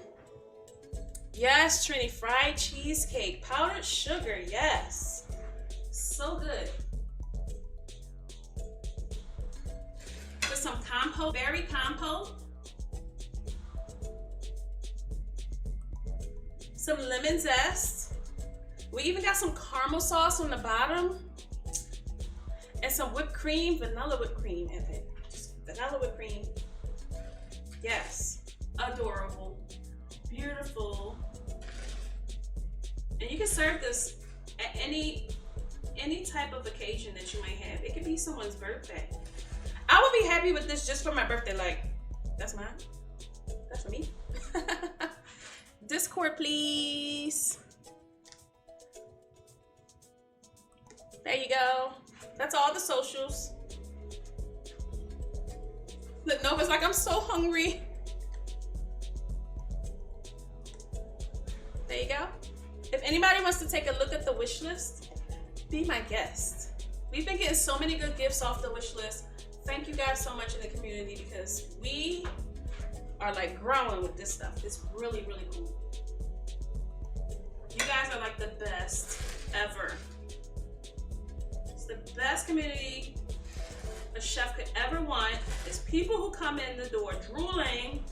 Yes, Trini, fried cheesecake, powdered sugar, yes. So good. With some compote, berry compote. Some lemon zest. We even got some caramel sauce on the bottom. And some whipped cream, vanilla whipped cream in it. Just vanilla whipped cream. Yes, adorable, beautiful. And you can serve this at any type of occasion that you might have. It could be someone's birthday. I would be happy with this just for my birthday. Like, that's mine. That's for me. Discord, please. There you go. That's all the socials. Look, Nova's like, I'm so hungry. There you go. If anybody wants to take a look at the wish list, be my guest. We've been getting so many good gifts off the wish list. Thank you guys so much in the community because we are like growing with this stuff. It's really, really cool. You guys are like the best ever. It's the best community a chef could ever want. It's people who come in the door drooling,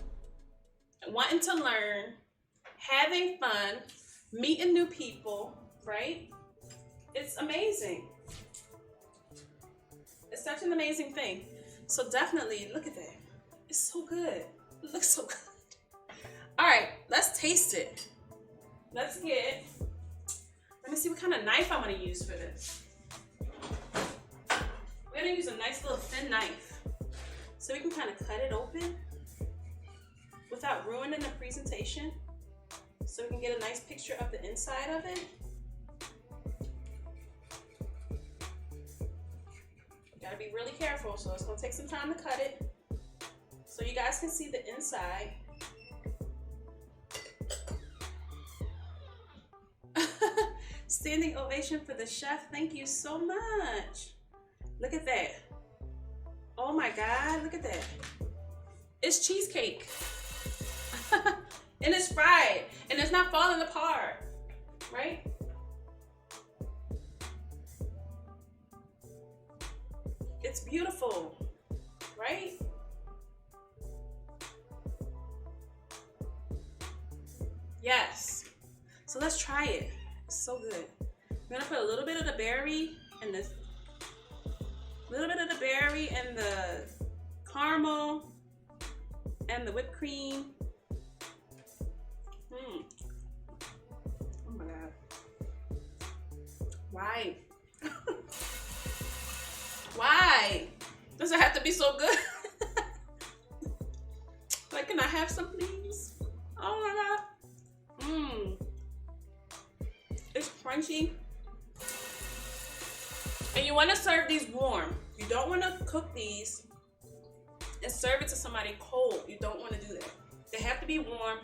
wanting to learn, having fun, meeting new people, right? It's amazing. It's such an amazing thing. So definitely look at that. It's so good. It looks so good. All right, let's taste it. Let me see what kind of knife I'm gonna use for this. We're gonna use a nice little thin knife so we can kind of cut it open without ruining the presentation, so we can get a nice picture of the inside of it. You gotta be really careful, so it's gonna take some time to cut it so you guys can see the inside. Standing ovation for the chef. Thank you so much. Look at that. Oh my God, look at that. It's cheesecake. And it's fried. And it's not falling apart. Right? It's beautiful. Right? Yes. So let's try it. It's so good. I'm gonna put a little bit of the berry and this. Little bit of the berry and the caramel and the whipped cream. Oh my God. Why? Why? Does it have to be so good? Like, can I have some, please? Oh my God. It's crunchy. And you want to serve these warm. You don't want to cook these and serve it to somebody cold. You don't want to do that. They have to be warm.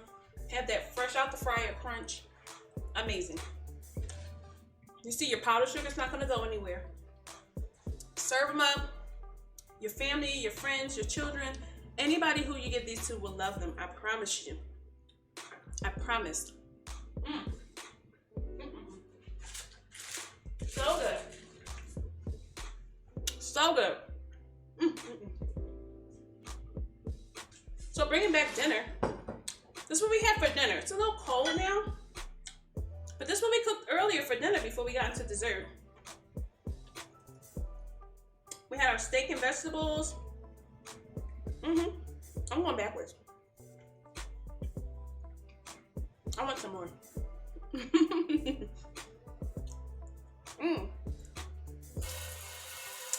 Have that fresh out the fryer crunch. Amazing. You see, your powdered sugar is not going to go anywhere. Serve them up. Your family, your friends, your children, anybody who you give these to will love them. I promise you. I promise. So good. So good. So bringing back dinner. This is what we had for dinner. It's a little cold now, but this is what we cooked earlier for dinner before we got into dessert. We had our steak and vegetables. I'm going backwards. I want some more.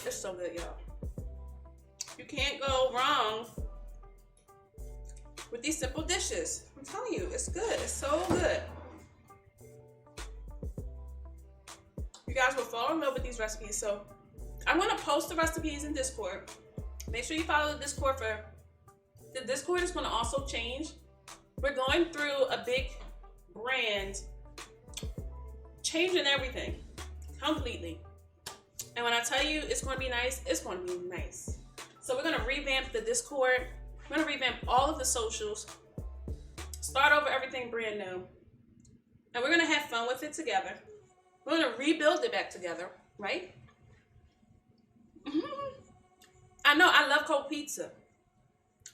It's so good, y'all. You can't go wrong with these simple dishes. I'm telling you, it's good. It's so good. You guys will fall in love with these recipes. So I'm going to post the recipes in Discord. Make sure you follow the Discord for... The Discord is going to also change. We're going through a big brand, changing everything completely. And when I tell you it's going to be nice, it's going to be nice. So we're going to revamp the Discord. We're going to revamp all of the socials. Start over everything brand new. And we're going to have fun with it together. We're going to rebuild it back together, right? I know, I love cold pizza.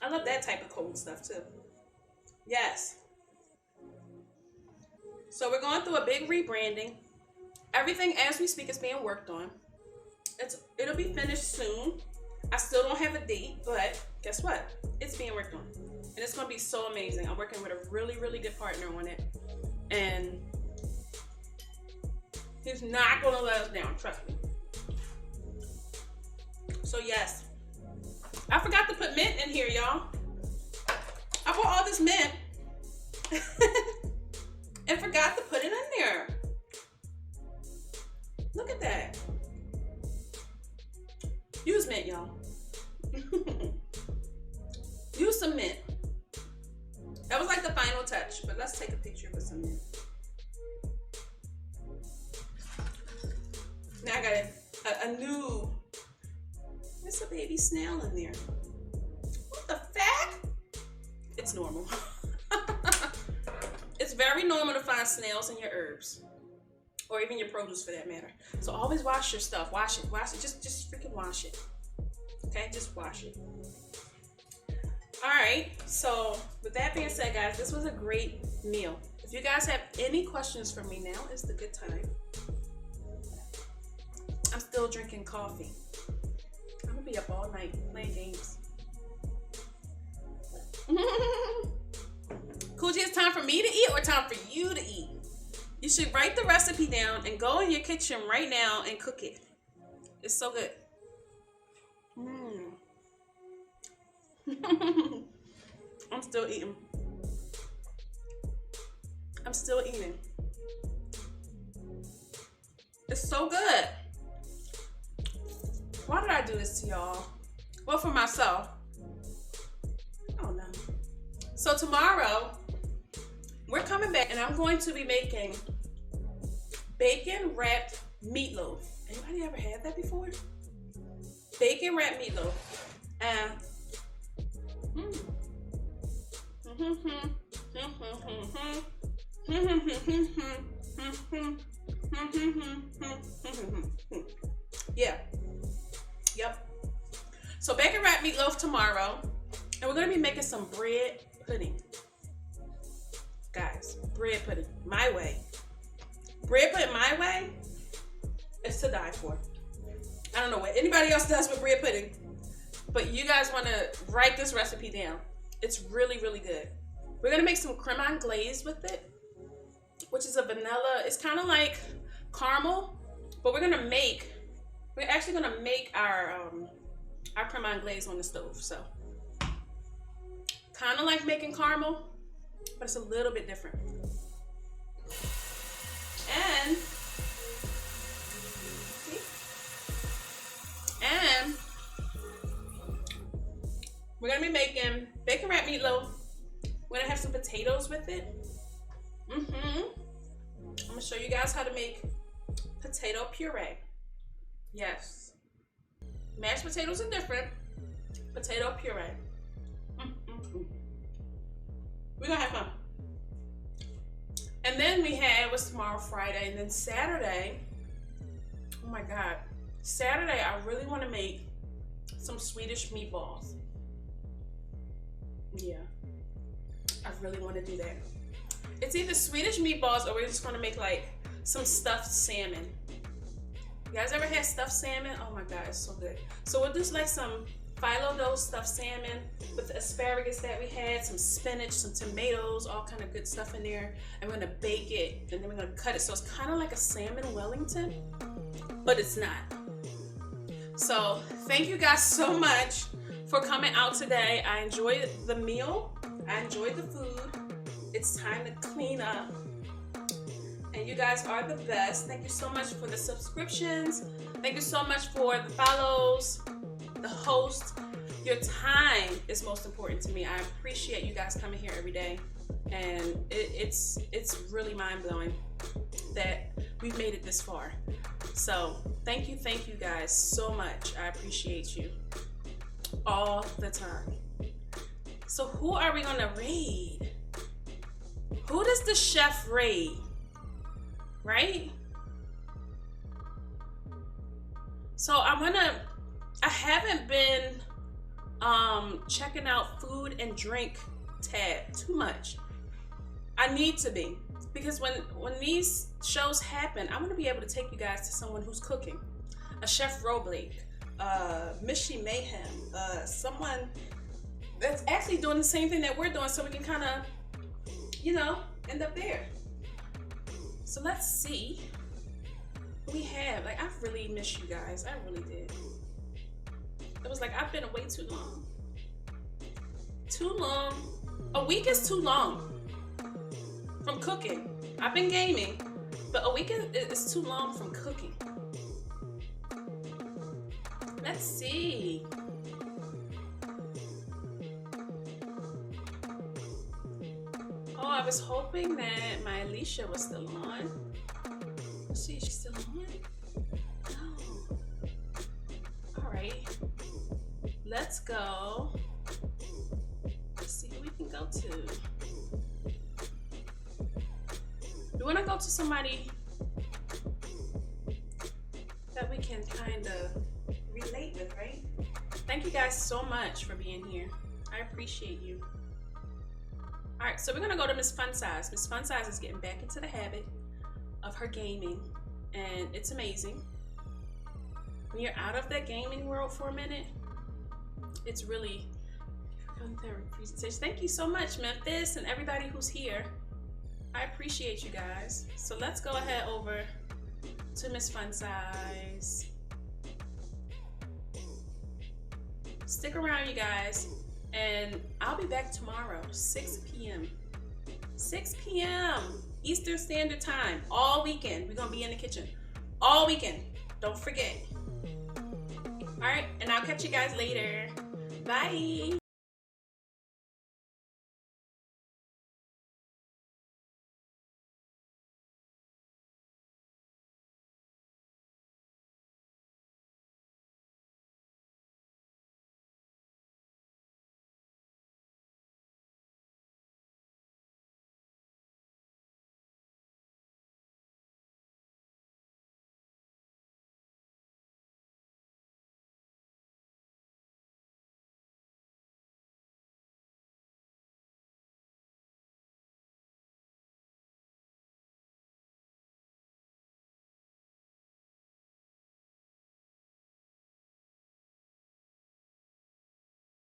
I love that type of cold stuff too. Yes. So we're going through a big rebranding. Everything as we speak is being worked on. It'll be finished soon. I still don't have a date, but guess what? It's being worked on. And it's going to be so amazing. I'm working with a really, really good partner on it. And he's not going to let us down, trust me. So yes. I forgot to put mint in here, y'all. I bought all this mint and forgot to put it in there. Look at that. Use mint, y'all. Use some mint. That was like the final touch, but let's take a picture with some mint. Now I got a new... There's a baby snail in there. What the fuck? It's normal. It's very normal to find snails in your herbs. Or even your produce for that matter. So always wash your stuff. Wash it. Wash it. Just freaking wash it. Okay? Just wash it. Alright. So with that being said, guys, this was a great meal. If you guys have any questions for me, now is the good time. I'm still drinking coffee. I'm gonna be up all night playing games. Coochie, it's time for me to eat or time for you to eat? You should write the recipe down and go in your kitchen right now and cook it. It's so good. I'm still eating. I'm still eating. It's so good. Why did I do this to y'all? Well, for myself. I don't know. So tomorrow, we're coming back and I'm going to be making bacon wrapped meatloaf. Anybody ever had that before? Bacon wrapped meatloaf. And yeah. Yep. So bacon wrapped meatloaf tomorrow. And we're going to be making some bread pudding. Guys, bread pudding my way. Bread pudding my way is to die for. I don't know what anybody else does with bread pudding, but you guys want to write this recipe down. It's really, really good. We're going to make some creme anglaise with it, which is a vanilla. It's kind of like caramel, but we're actually going to make our creme anglaise on the stove. So kind of like making caramel, but it's a little bit different. And we're gonna be making bacon wrapped meatloaf. We're gonna have some potatoes with it. I'm gonna show you guys how to make potato puree. Yes, mashed potatoes are different. Potato puree. We're gonna have fun. And then we had, what's tomorrow, Friday, and then Saturday, oh my God. Saturday, I really want to make some Swedish meatballs. Yeah, I really want to do that. It's either Swedish meatballs or we're just going to make like some stuffed salmon. You guys ever had stuffed salmon? Oh my god, it's so good. So we'll do like some phyllo dough stuffed salmon with the asparagus that we had, some spinach, some tomatoes, all kind of good stuff in there. And we're gonna bake it, and then we're gonna cut it so it's kind of like a salmon Wellington, but it's not. So thank you guys so much for coming out today. I enjoyed the meal. I enjoyed the food. It's time to clean up. And you guys are the best. Thank you so much for the subscriptions. Thank you so much for the follows, the host. Your time is most important to me. I appreciate you guys coming here every day. And it's really mind-blowing that we've made it this far. So thank you guys so much. I appreciate you all the time. So who are we gonna raid? Who does the chef raid? Right? So I haven't been checking out food and drink tab too much. I need to be, because when these shows happen, I want to be able to take you guys to someone who's cooking, a Chef Roblake, Mishy Mayhem, someone that's actually doing the same thing that we're doing, so we can kind of, you know, end up there. So let's see what we have. Like, I really miss you guys. I really did. It was like I've been away too long. Too long. A week is too long from cooking. I've been gaming, but a week is too long from cooking. Let's see. Oh, I was hoping that my Alicia was still on. Let's see, she's still on? No. All right. Let's go. Let's see who we can go to. We want to go to somebody that we can kind of relate with, right? Thank you guys so much for being here. I appreciate you. All right, so we're gonna go to Miss Fun Size. Miss Fun Size is getting back into the habit of her gaming, and it's amazing. When you're out of that gaming world for a minute, it's really presentation. Thank you so much, Memphis, and everybody who's here. I appreciate you guys. So let's go ahead over to Miss Fun Size. Stick around, you guys, and I'll be back tomorrow, 6 p.m. 6 p.m. Eastern Standard Time, all weekend. We're gonna be in the kitchen all weekend. Don't forget. All right, and I'll catch you guys later. Bye.